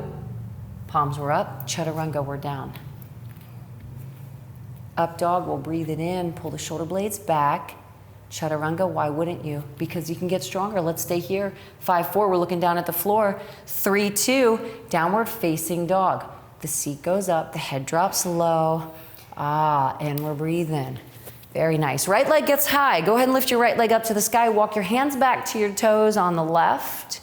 palms were up, chaturanga, we're down. Up dog, we'll breathe it in, pull the shoulder blades back. Chaturanga, why wouldn't you? Because you can get stronger. Let's stay here. 5, 4, we're looking down at the floor. 3, 2, downward facing dog. The seat goes up, the head drops low. And we're breathing. Very nice. Right leg gets high. Go ahead and lift your right leg up to the sky. Walk your hands back to your toes on the left.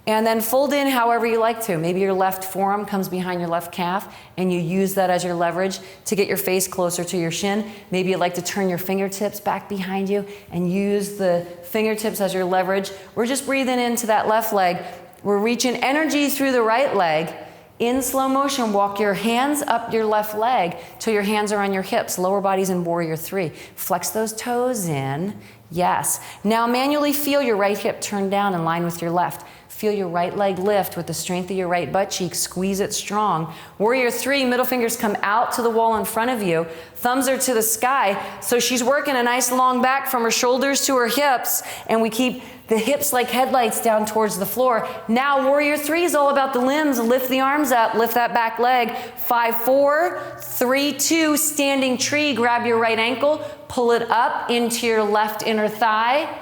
And then fold in however you like to. Maybe your left forearm comes behind your left calf and you use that as your leverage to get your face closer to your shin. Maybe you'd like to turn your fingertips back behind you and use the fingertips as your leverage. We're just breathing into that left leg. We're reaching energy through the right leg. In slow motion, walk your hands up your left leg till your hands are on your hips. Lower body's in warrior 3. Flex those toes in. Yes. Now manually feel your right hip turn down in line with your left. Feel your right leg lift with the strength of your right butt cheek. Squeeze it strong. Warrior 3, middle fingers come out to the wall in front of you. Thumbs are to the sky. So she's working a nice long back from her shoulders to her hips. And we keep the hips like headlights down towards the floor. Now warrior 3 is all about the limbs. Lift the arms up, lift that back leg. 5, 4, 3, 2, standing tree. Grab your right ankle, pull it up into your left inner thigh.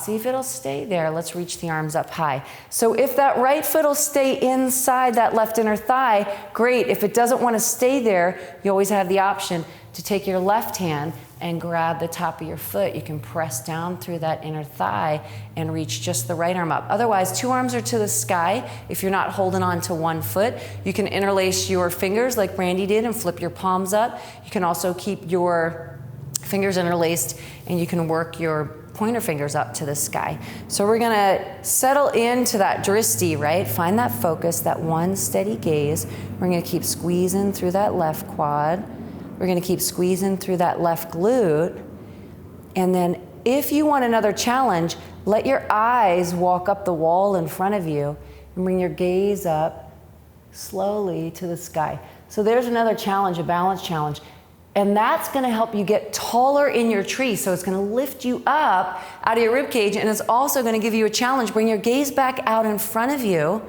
See if it'll stay there. Let's reach the arms up high. So if that right foot will stay inside that left inner thigh, great. If it doesn't want to stay there, you always have the option to take your left hand and grab the top of your foot. You can press down through that inner thigh and reach just the right arm up. Otherwise, 2 arms are to the sky. If you're not holding on to 1 foot, you can interlace your fingers like Brandy did and flip your palms up. You can also keep your fingers interlaced and you can work your pointer fingers up to the sky. So we're gonna settle into that dristi, right? Find that focus, that one steady gaze. We're gonna keep squeezing through that left quad. We're gonna keep squeezing through that left glute. And then if you want another challenge, let your eyes walk up the wall in front of you and bring your gaze up slowly to the sky. So there's another challenge, a balance challenge. And that's gonna help you get taller in your tree. So it's gonna lift you up out of your rib cage, and it's also gonna give you a challenge. Bring your gaze back out in front of you.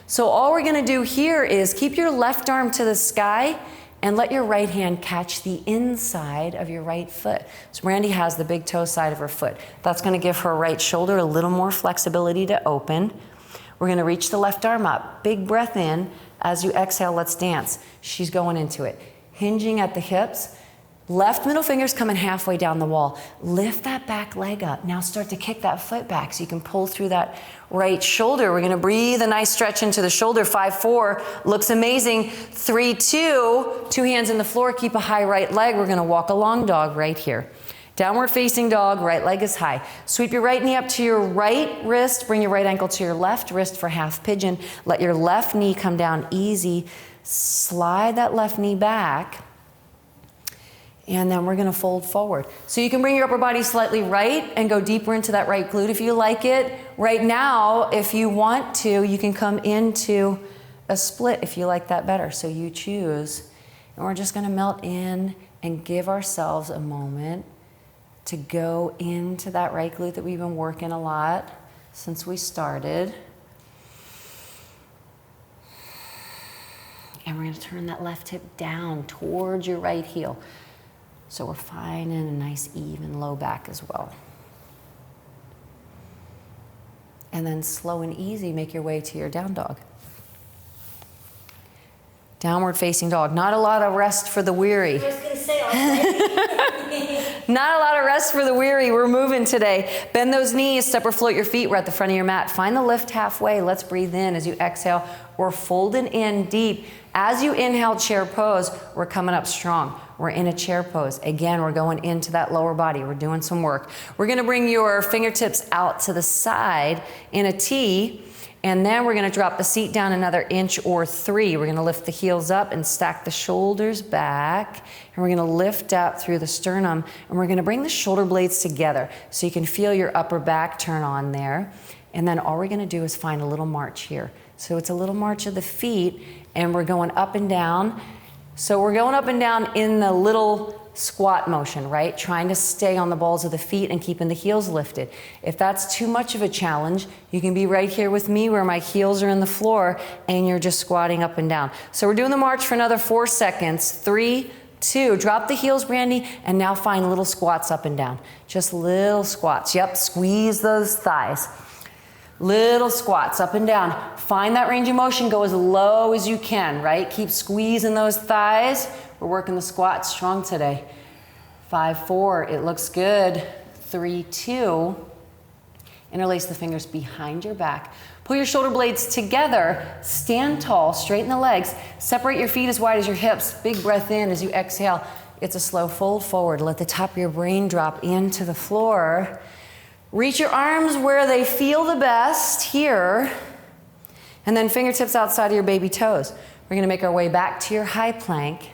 So all we're gonna do here is keep your left arm to the sky and let your right hand catch the inside of your right foot. So Brandy has the big toe side of her foot. That's gonna give her right shoulder a little more flexibility to open. We're gonna reach the left arm up. Big breath in. As you exhale, let's dance. She's going into it. Hinging at the hips. Left middle finger's coming halfway down the wall. Lift that back leg up. Now start to kick that foot back so you can pull through that right shoulder. We're gonna breathe a nice stretch into the shoulder. 5-4, looks amazing. 3-2, 2 hands in the floor, keep a high right leg. We're gonna walk a long dog right here. Downward facing dog, right leg is high. Sweep your right knee up to your right wrist. Bring your right ankle to your left wrist for half pigeon. Let your left knee come down easy. Slide that left knee back. And then we're gonna fold forward. So you can bring your upper body slightly right and go deeper into that right glute if you like it. Right now, if you want to, you can come into a split if you like that better. So you choose. And we're just gonna melt in and give ourselves a moment to go into that right glute that we've been working a lot since we started. And we're gonna turn that left hip down towards your right heel. So we're finding a nice even low back as well. And then slow and easy, make your way to your down dog. Downward facing dog. Not a lot of rest for the weary. I was gonna say already. Not a lot of rest for the weary. We're moving today. Bend those knees, step or float your feet. We're at the front of your mat. Find the lift halfway. Let's breathe in as you exhale. We're folding in deep. As you inhale, chair pose, we're coming up strong. We're in a chair pose. Again, we're going into that lower body. We're doing some work. We're gonna bring your fingertips out to the side in a T, and then we're gonna drop the seat down another inch or 3. We're gonna lift the heels up and stack the shoulders back, and we're gonna lift up through the sternum, and we're gonna bring the shoulder blades together so you can feel your upper back turn on there. And then all we're gonna do is find a little march here. So it's a little march of the feet, and we're going up and down. So we're going up and down in the little squat motion, right? Trying to stay on the balls of the feet and keeping the heels lifted. If that's too much of a challenge, you can be right here with me where my heels are in the floor and you're just squatting up and down. So we're doing the march for another 4 seconds. 3, 2, drop the heels, Brandy, and now find little squats up and down. Just little squats. Yep, squeeze those thighs. Little squats up and down. Find that range of motion, go as low as you can, right? Keep squeezing those thighs. We're working the squat strong today. 5-4, it looks good. 3-2, interlace the fingers behind your back. Pull your shoulder blades together, stand tall, straighten the legs, separate your feet as wide as your hips. Big breath in as you exhale. It's a slow fold forward. Let the top of your brain drop into the floor. Reach your arms where they feel the best, here, and then fingertips outside of your baby toes. We're gonna make our way back to your high plank.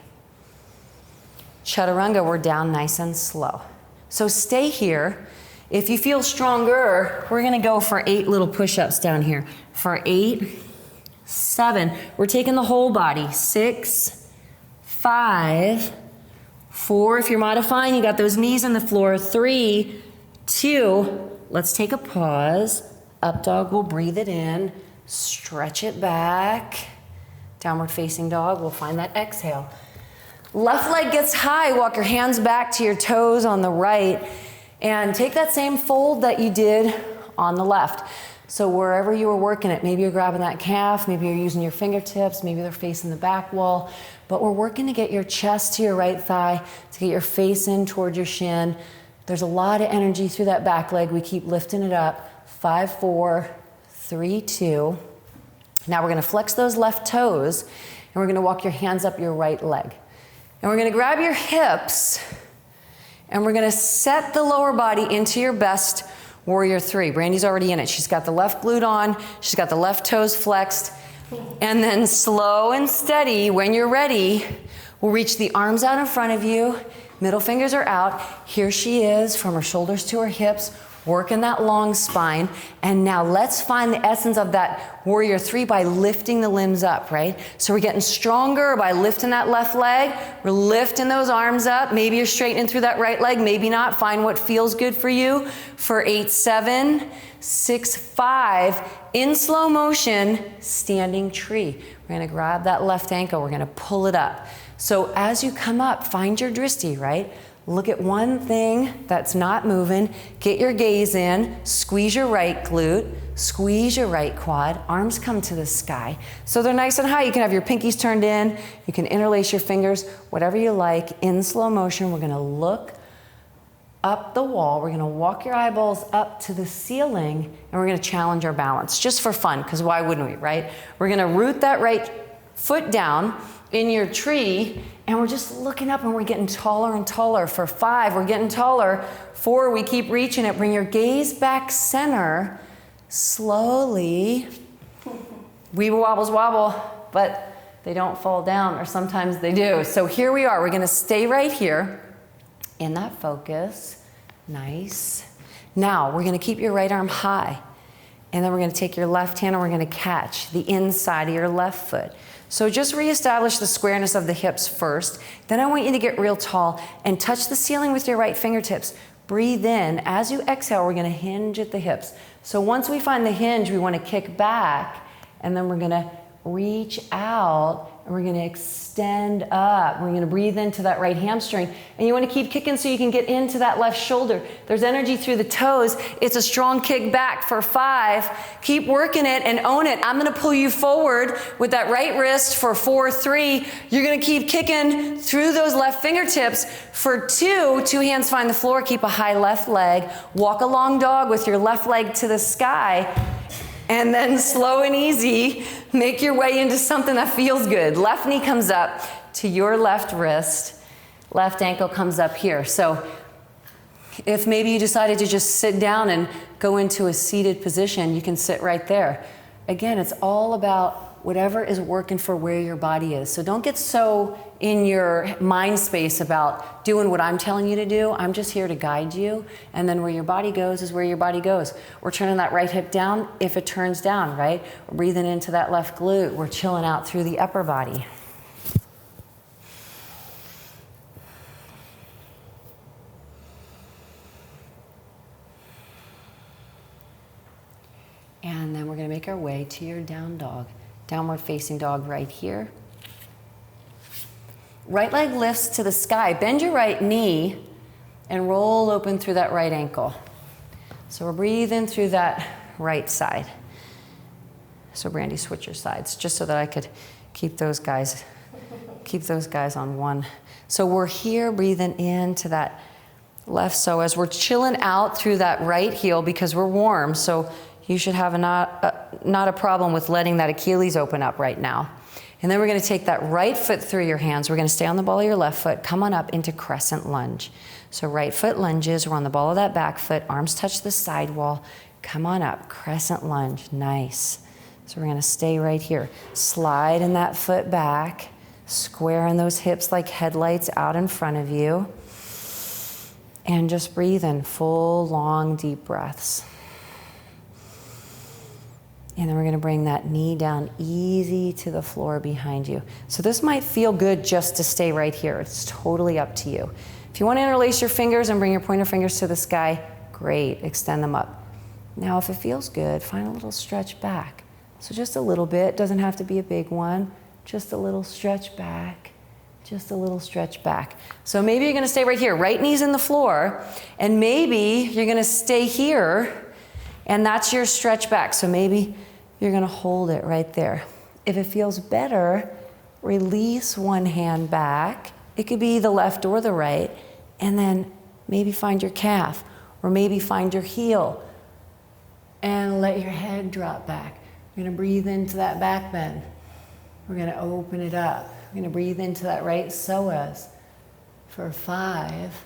Chaturanga, we're down nice and slow. So stay here. If you feel stronger, we're gonna go for 8 little push-ups down here. For 8, 7, we're taking the whole body. 6, 5, 4, if you're modifying, you got those knees on the floor. 3, 2, let's take a pause. Up dog, we'll breathe it in, stretch it back. Downward facing dog, we'll find that exhale. Left leg gets high, walk your hands back to your toes on the right, and take that same fold that you did on the left. So wherever you were working it, maybe you're grabbing that calf, maybe you're using your fingertips, maybe they're facing the back wall, but we're working to get your chest to your right thigh, to get your face in toward your shin. There's a lot of energy through that back leg. We keep lifting it up. 5, 4, 3, 2. Now we're gonna flex those left toes, and we're gonna walk your hands up your right leg. And we're gonna grab your hips, and we're gonna set the lower body into your best warrior 3. Brandy's already in it. She's got the left glute on, she's got the left toes flexed, and then slow and steady, when you're ready, we'll reach the arms out in front of you, middle fingers are out. Here she is, from her shoulders to her hips, working that long spine. And now let's find the essence of that warrior 3 by lifting the limbs up, right? So we're getting stronger by lifting that left leg. We're lifting those arms up. Maybe you're straightening through that right leg, maybe not. Find what feels good for you. For 8, 7, 6, 5, in slow motion, standing tree. We're gonna grab that left ankle, we're gonna pull it up. So as you come up, find your drishti, right? Look at one thing that's not moving. Get your gaze in. Squeeze your right glute. Squeeze your right quad. Arms come to the sky. So they're nice and high. You can have your pinkies turned in. You can interlace your fingers, whatever you like. In slow motion, we're gonna look up the wall. We're gonna walk your eyeballs up to the ceiling, and we're gonna challenge our balance, just for fun, because why wouldn't we, right? We're gonna root that right foot down in your tree, and we're just looking up, and we're getting taller and taller. For 5, we're getting taller. 4, we keep reaching it. Bring your gaze back center. Slowly. Weeble wobbles wobble, but they don't fall down, or sometimes they do. So here we are. We're gonna stay right here in that focus. Nice. Now, we're gonna keep your right arm high, and then we're gonna take your left hand and we're gonna catch the inside of your left foot. So just reestablish the squareness of the hips first. Then I want you to get real tall and touch the ceiling with your right fingertips. Breathe in. As you exhale, we're gonna hinge at the hips. So once we find the hinge, we wanna kick back, and then we're gonna reach out, and we're gonna extend up. We're gonna breathe into that right hamstring, and you wanna keep kicking so you can get into that left shoulder. There's energy through the toes. It's a strong kick back. For 5, keep working it and own it. I'm gonna pull you forward with that right wrist. For 4, 3, you're gonna keep kicking through those left fingertips. For 2, 2 hands find the floor, keep a high left leg. Walk a long dog with your left leg to the sky. And then slow and easy, make your way into something that feels good. Left knee comes up to your left wrist. Left ankle comes up here. So if maybe you decided to just sit down and go into a seated position, you can sit right there. Again, it's all about whatever is working for where your body is. So don't get so in your mind space about doing what I'm telling you to do. I'm just here to guide you. And then where your body goes is where your body goes. We're turning that right hip down if it turns down, right? We're breathing into that left glute. We're chilling out through the upper body. And then we're gonna make our way to your down dog. Downward facing dog right here. Right leg lifts to the sky. Bend your right knee and roll open through that right ankle. So we're breathing through that right side. So Brandy, switch your sides, just so that I could keep those guys on one. So we're here breathing into that left. So as we're chilling out through that right heel, because we're warm, so you should have not a problem with letting that Achilles open up right now. And then we're gonna take that right foot through your hands. We're gonna stay on the ball of your left foot, come on up into crescent lunge. So right foot lunges, we're on the ball of that back foot, arms touch the side wall, come on up, crescent lunge, nice. So we're gonna stay right here. Slide in that foot back, squaring those hips like headlights out in front of you. And just breathe in full, long, deep breaths. And then we're gonna bring that knee down easy to the floor behind you. So this might feel good just to stay right here. It's totally up to you. If you wanna interlace your fingers and bring your pointer fingers to the sky, great, extend them up. Now, if it feels good, find a little stretch back. So just a little bit, doesn't have to be a big one, just a little stretch back, just a little stretch back. So maybe you're gonna stay right here, right knee's in the floor, and maybe you're gonna stay here And that's your stretch back. So maybe you're gonna hold it right there. If it feels better, release one hand back. It could be the left or the right. And then maybe find your calf, or maybe find your heel. And let your head drop back. You're gonna breathe into that back bend. We're gonna open it up. We're gonna breathe into that right psoas for 5,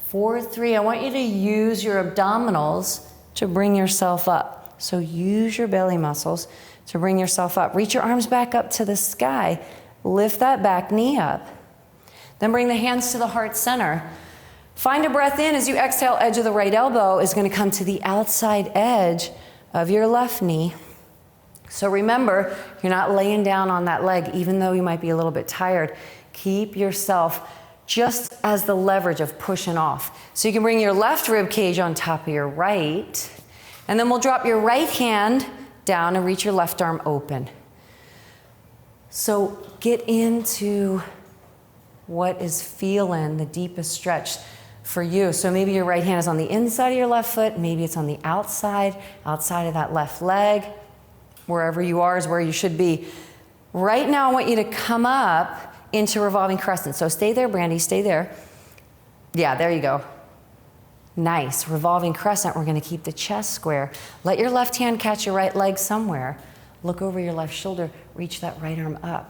4, 3. I want you to use your abdominals to bring yourself up. So use your belly muscles to bring yourself up. Reach your arms back up to the sky. Lift that back knee up. Then bring the hands to the heart center. Find a breath in. As you exhale, edge of the right elbow is going to come to the outside edge of your left knee. So remember, you're not laying down on that leg, even though you might be a little bit tired. Keep yourself just as the leverage of pushing off. So you can bring your left rib cage on top of your right, and then we'll drop your right hand down and reach your left arm open. So get into what is feeling the deepest stretch for you. So maybe your right hand is on the inside of your left foot, maybe it's on the outside of that left leg. Wherever you are is where you should be. Right now, I want you to come up into revolving crescent. So stay there, Brandy, stay there. Yeah, there you go. Nice, revolving crescent. We're gonna keep the chest square. Let your left hand catch your right leg somewhere. Look over your left shoulder, reach that right arm up.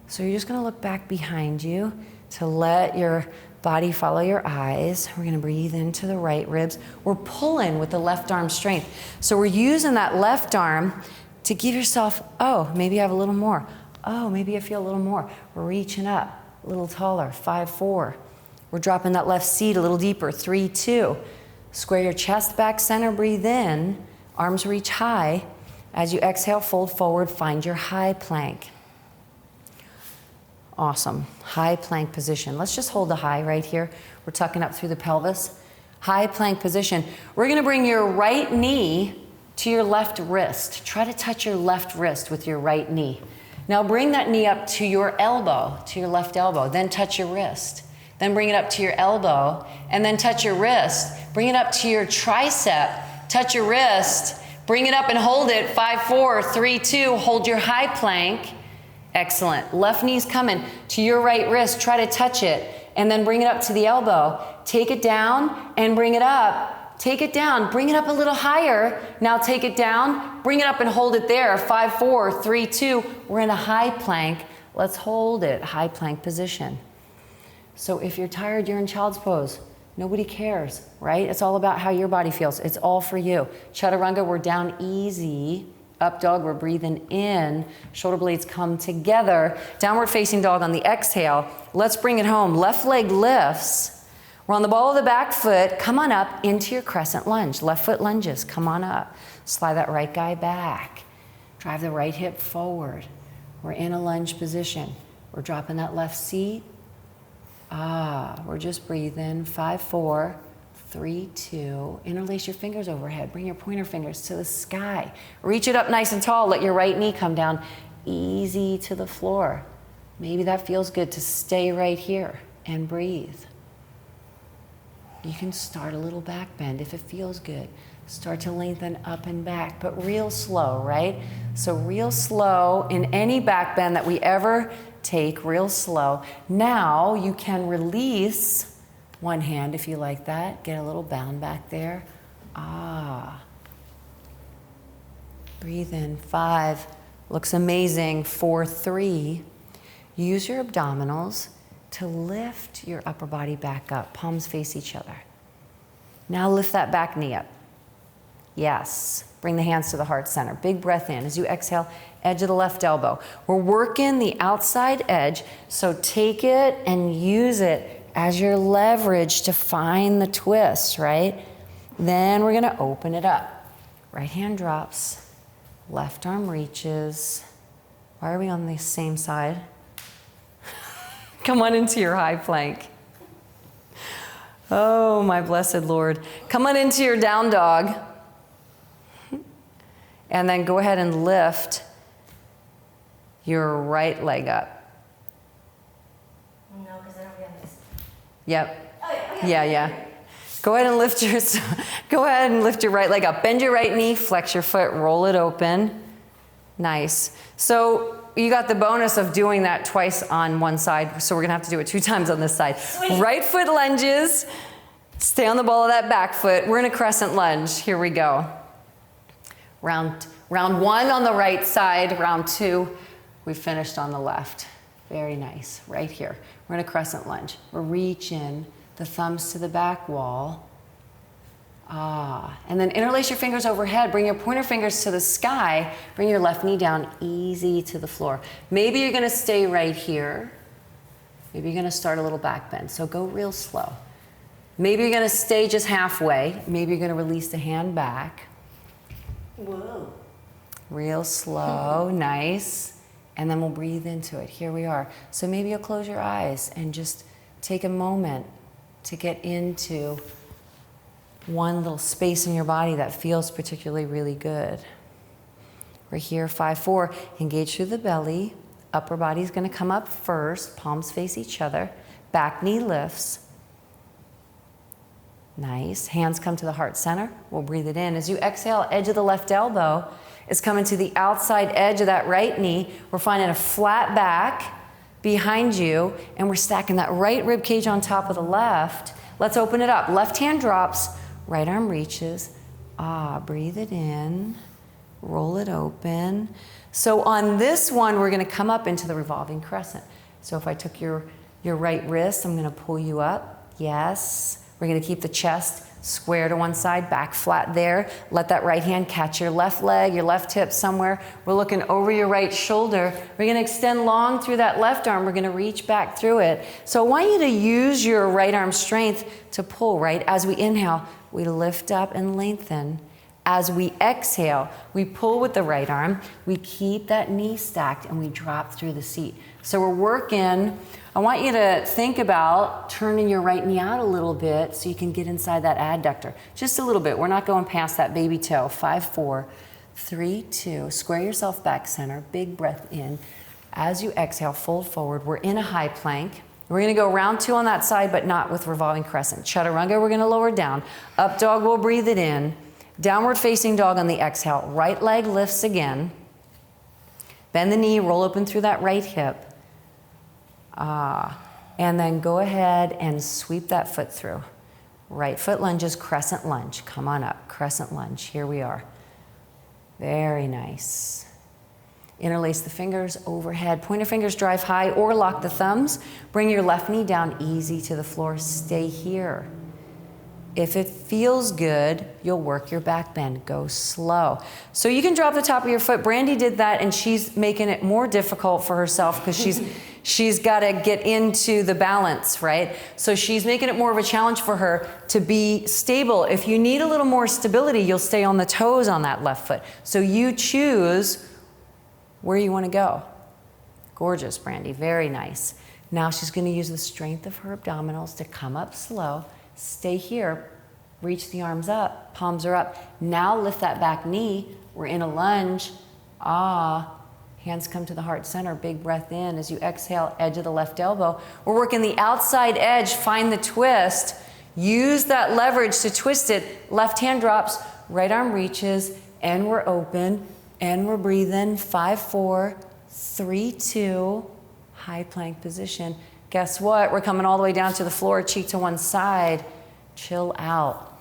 So you're just gonna look back behind you to let your body follow your eyes. We're gonna breathe into the right ribs. We're pulling with the left arm strength. So we're using that left arm to give yourself, oh, maybe I have a little more. Oh, maybe I feel a little more. We're reaching up, a little taller, 5, 4. We're dropping that left seat a little deeper, 3, 2. Square your chest back center, breathe in. Arms reach high. As you exhale, fold forward, find your high plank. Awesome, high plank position. Let's just hold the high right here. We're tucking up through the pelvis. High plank position. We're gonna bring your right knee to your left wrist. Try to touch your left wrist with your right knee. Now bring that knee up to your elbow, to your left elbow, then touch your wrist. Then bring it up to your elbow, and then touch your wrist. Bring it up to your tricep, touch your wrist, bring it up and hold it, 5, 4, 3, 2, hold your high plank. Excellent. Left knee's coming to your right wrist, try to touch it, and then bring it up to the elbow. Take it down and bring it up. Take it down, bring it up a little higher. Now take it down, bring it up and hold it there. 5, 4, 3, 2. We're in a high plank. Let's hold it, high plank position. So if you're tired, you're in child's pose. Nobody cares, right? It's all about how your body feels. It's all for you. Chaturanga, we're down easy. Up dog, we're breathing in. Shoulder blades come together. Downward facing dog on the exhale. Let's bring it home. Left leg lifts. We're on the ball of the back foot. Come on up into your crescent lunge. Left foot lunges. Come on up. Slide that right guy back. Drive the right hip forward. We're in a lunge position. We're dropping that left seat. We're just breathing. 5, 4, 3, 2. Interlace your fingers overhead. Bring your pointer fingers to the sky. Reach it up nice and tall. Let your right knee come down easy to the floor. Maybe that feels good to stay right here and breathe. You can start a little back bend if it feels good. Start to lengthen up and back, but real slow, right? So real slow in any back bend that we ever take, real slow. Now you can release one hand if you like that. Get a little bound back there. Breathe in, 5. Looks amazing. 4, 3. Use your abdominals to lift your upper body back up. Palms face each other. Now lift that back knee up. Yes. Bring the hands to the heart center. Big breath in. As you exhale, edge of the left elbow. We're working the outside edge, so take it and use it as your leverage to find the twist, right? Then we're gonna open it up. Right hand drops. Left arm reaches. Why are we on the same side? Come on into your high plank. Oh, my blessed Lord. Come on into your down dog. And then go ahead and lift your right leg up. No, because I don't get this. Yep. Oh, yeah. Yeah. Go ahead and lift your right leg up. Bend your right knee, flex your foot, roll it open. Nice. So you got the bonus of doing that twice on one side, so we're gonna have to do it 2 times on this side. Sweet. Right foot lunges, stay on the ball of that back foot. We're in a crescent lunge. Here we go. Round 1 on the right side, round 2, we finished on the left. Very nice, right here. We're in a crescent lunge. We're reaching the thumbs to the back wall. And then interlace your fingers overhead. Bring your pointer fingers to the sky. Bring your left knee down easy to the floor. Maybe you're gonna stay right here. Maybe you're gonna start a little back bend. So go real slow. Maybe you're gonna stay just halfway. Maybe you're gonna release the hand back. Whoa. Real slow, nice. And then we'll breathe into it. Here we are. So maybe you'll close your eyes and just take a moment to get into one little space in your body that feels particularly really good. We're here, 5-4. Engage through the belly. Upper body's gonna come up first. Palms face each other. Back knee lifts. Nice. Hands come to the heart center. We'll breathe it in. As you exhale, edge of the left elbow is coming to the outside edge of that right knee. We're finding a flat back behind you, and we're stacking that right rib cage on top of the left. Let's open it up. Left hand drops, right arm reaches. Breathe it in, roll it open. So on this one, we're gonna come up into the revolving crescent. So if I took your right wrist, I'm gonna pull you up. Yes. We're gonna keep the chest square to one side, back flat there. Let that right hand catch your left leg, your left hip somewhere. We're looking over your right shoulder. We're gonna extend long through that left arm. We're gonna reach back through it. So I want you to use your right arm strength to pull, right? As we inhale, we lift up and lengthen. As we exhale, we pull with the right arm. We keep that knee stacked and we drop through the seat. So we're working. I want you to think about turning your right knee out a little bit so you can get inside that adductor. Just a little bit. We're not going past that baby toe. 5-4, 3-2. Square yourself back center. Big breath in. As you exhale, fold forward. We're in a high plank. We're gonna go round 2 on that side, but not with revolving crescent. Chaturanga, we're gonna lower down. Up dog, we'll breathe it in. Downward facing dog on the exhale. Right leg lifts again. Bend the knee, roll open through that right hip. And then go ahead and sweep that foot through. Right foot lunges, crescent lunge. Come on up, crescent lunge. Here we are. Very nice. Interlace the fingers overhead. Pointer fingers drive high or lock the thumbs. Bring your left knee down easy to the floor. Stay here. If it feels good, you'll work your back bend. Go slow. So you can drop the top of your foot. Brandy did that, and she's making it more difficult for herself because she's got to get into the balance, right? So she's making it more of a challenge for her to be stable. If you need a little more stability, you'll stay on the toes on that left foot. So you choose where you want to go. Gorgeous, Brandy. Very nice. Now she's going to use the strength of her abdominals to come up slow. Stay here, reach the arms up, palms are up. Now lift that back knee. We're in a lunge. Hands come to the heart center, big breath in. As you exhale, edge of the left elbow. We're working the outside edge, find the twist. Use that leverage to twist it. Left hand drops, right arm reaches, and we're open, and we're breathing. 5-4, 3-2, high plank position. Guess what? We're coming all the way down to the floor, cheek to one side. Chill out.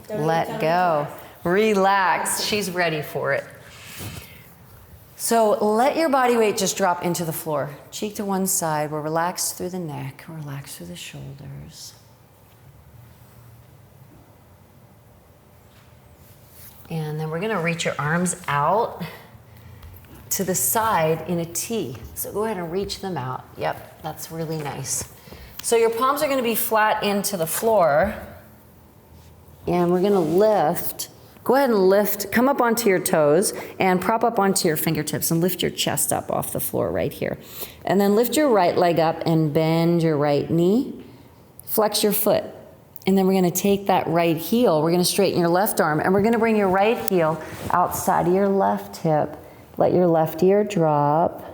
Let go. Relax. She's ready for it. So let your body weight just drop into the floor. Cheek to one side. We're relaxed through the neck. Relax through the shoulders. And then we're going to reach your arms out to the side in a T. So go ahead and reach them out. Yep, that's really nice. So your palms are going to be flat into the floor. And we're going to lift. Go ahead and lift. Come up onto your toes and prop up onto your fingertips and lift your chest up off the floor right here. And then lift your right leg up and bend your right knee. Flex your foot. And then we're going to take that right heel. We're going to straighten your left arm. And we're going to bring your right heel outside of your left hip. Let your left ear drop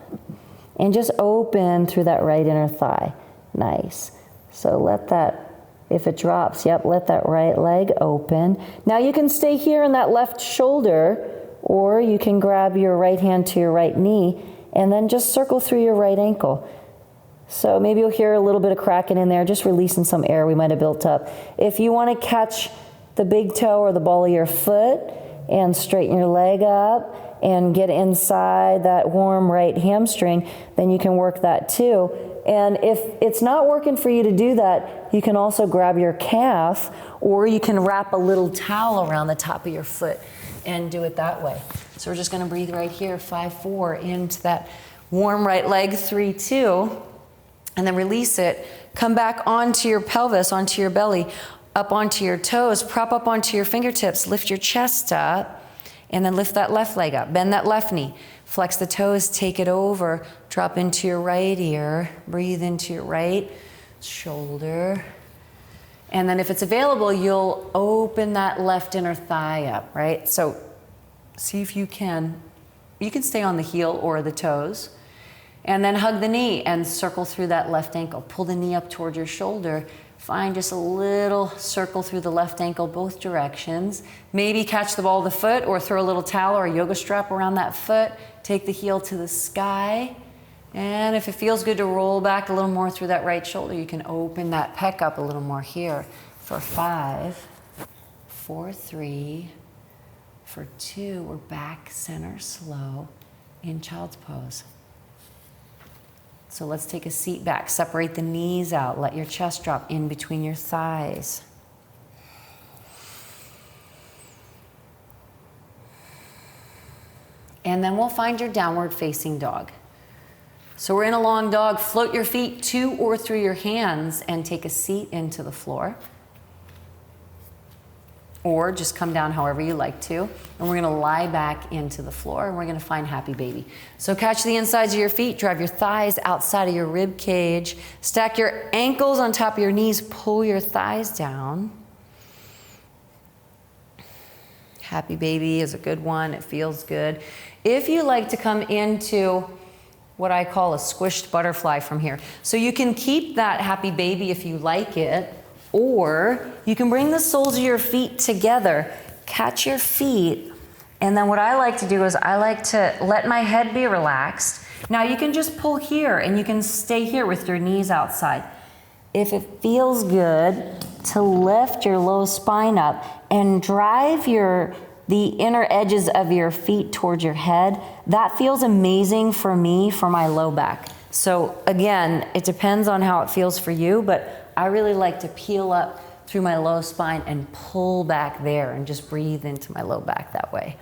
and just open through that right inner thigh. Nice. So let that If it drops, yep, let that right leg open. Now you can stay here in that left shoulder, or you can grab your right hand to your right knee and then just circle through your right ankle. So maybe you'll hear a little bit of cracking in there, just releasing some air we might have built up. If you want to catch the big toe or the ball of your foot and straighten your leg up and get inside that warm right hamstring, then you can work that too. And if it's not working for you to do that, you can also grab your calf, or you can wrap a little towel around the top of your foot and do it that way. So we're just going to breathe right here, 5-4, into that warm right leg, 3-2, and then release it. Come back onto your pelvis, onto your belly, up onto your toes, prop up onto your fingertips, lift your chest up, and then lift that left leg up, bend that left knee. Flex the toes, take it over, drop into your right ear, breathe into your right shoulder. And then if it's available, you'll open that left inner thigh up, right? So see if you can stay on the heel or the toes. And then hug the knee and circle through that left ankle. Pull the knee up toward your shoulder. Find just a little circle through the left ankle, both directions. Maybe catch the ball of the foot or throw a little towel or a yoga strap around that foot. Take the heel to the sky. And if it feels good to roll back a little more through that right shoulder, you can open that pec up a little more here for 5, 4, 3, for 2. We're back center slow in child's pose. So let's take a seat back. Separate the knees out. Let your chest drop in between your thighs. And then we'll find your downward facing dog. So we're in a long dog. Float your feet to or through your hands and take a seat into the floor. Or just come down however you like to. And we're going to lie back into the floor and we're going to find happy baby. So catch the insides of your feet, drive your thighs outside of your rib cage, stack your ankles on top of your knees, pull your thighs down. Happy baby is a good one. It feels good. If you like to come into what I call a squished butterfly from here. So you can keep that happy baby if you like it. Or you can bring the soles of your feet together, catch your feet, and then what I like to do is I like to let my head be relaxed. Now you can just pull here and you can stay here with your knees outside. If it feels good to lift your low spine up and drive the inner edges of your feet towards your head, that feels amazing for me for my low back. So again, it depends on how it feels for you, but I really like to peel up through my low spine and pull back there and just breathe into my low back that way.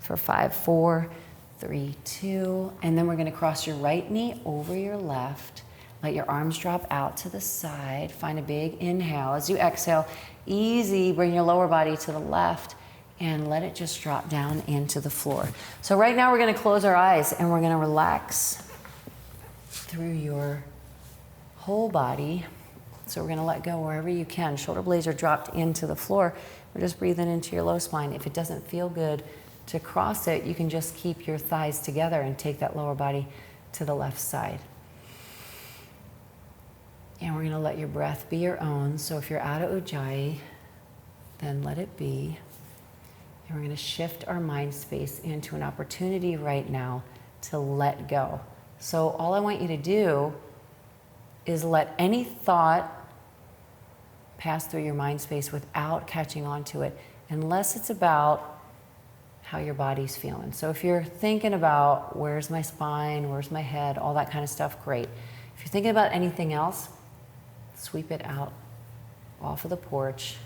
For 5, 4, 3, 2, and then we're going to cross your right knee over your left. Let your arms drop out to the side. Find a big inhale. As you exhale, easy, bring your lower body to the left and let it just drop down into the floor. So right now we're going to close our eyes and we're going to relax through your whole body. So we're going to let go wherever you can. Shoulder blades are dropped into the floor. We're just breathing into your low spine. If it doesn't feel good to cross it, you can just keep your thighs together and take that lower body to the left side. And we're going to let your breath be your own. So if you're out of Ujjayi, then let it be. And we're going to shift our mind space into an opportunity right now to let go. So all I want you to do is let any thought pass through your mind space without catching on to it, unless it's about how your body's feeling. So if you're thinking about where's my spine, where's my head, all that kind of stuff, great. If you're thinking about anything else, sweep it out off of the porch.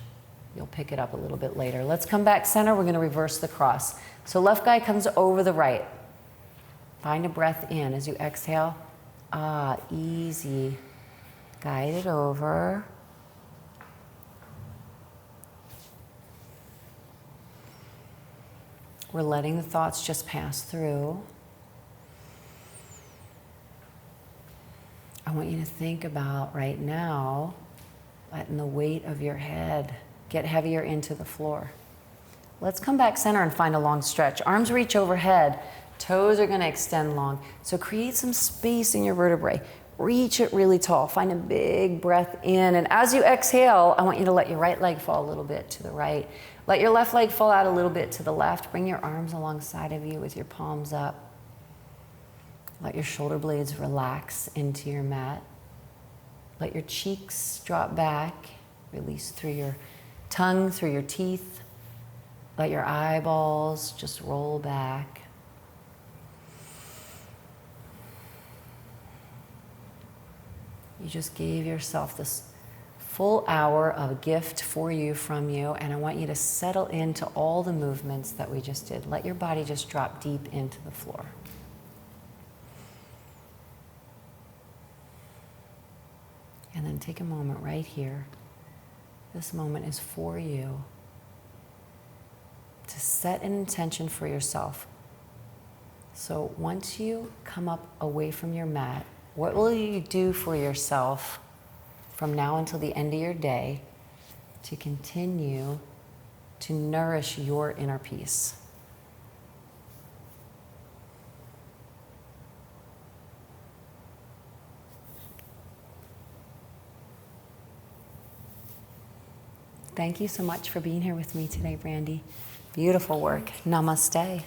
You'll pick it up a little bit later. Let's come back center. We're going to reverse the cross. So left guy comes over the right. Find a breath in as you exhale. Easy. Guide it over. We're letting the thoughts just pass through. I want you to think about right now, letting the weight of your head get heavier into the floor. Let's come back center and find a long stretch. Arms reach overhead. Toes are going to extend long. So create some space in your vertebrae. reach it really tall. Find a big breath in. And as you exhale, I want you to let your right leg fall a little bit to the right. Let your left leg fall out a little bit to the left. Bring your arms alongside of you with your palms up. Let your shoulder blades relax into your mat. Let your cheeks drop back. Release through your tongue, through your teeth. Let your eyeballs just roll back. You just gave yourself this full hour of a gift for you, from you, and I want you to settle into all the movements that we just did. Let your body just drop deep into the floor. And then take a moment right here. This moment is for you to set an intention for yourself. So once you come up away from your mat, what will you do for yourself from now until the end of your day to continue to nourish your inner peace? Thank you so much for being here with me today, Brandy. Beautiful work. Namaste.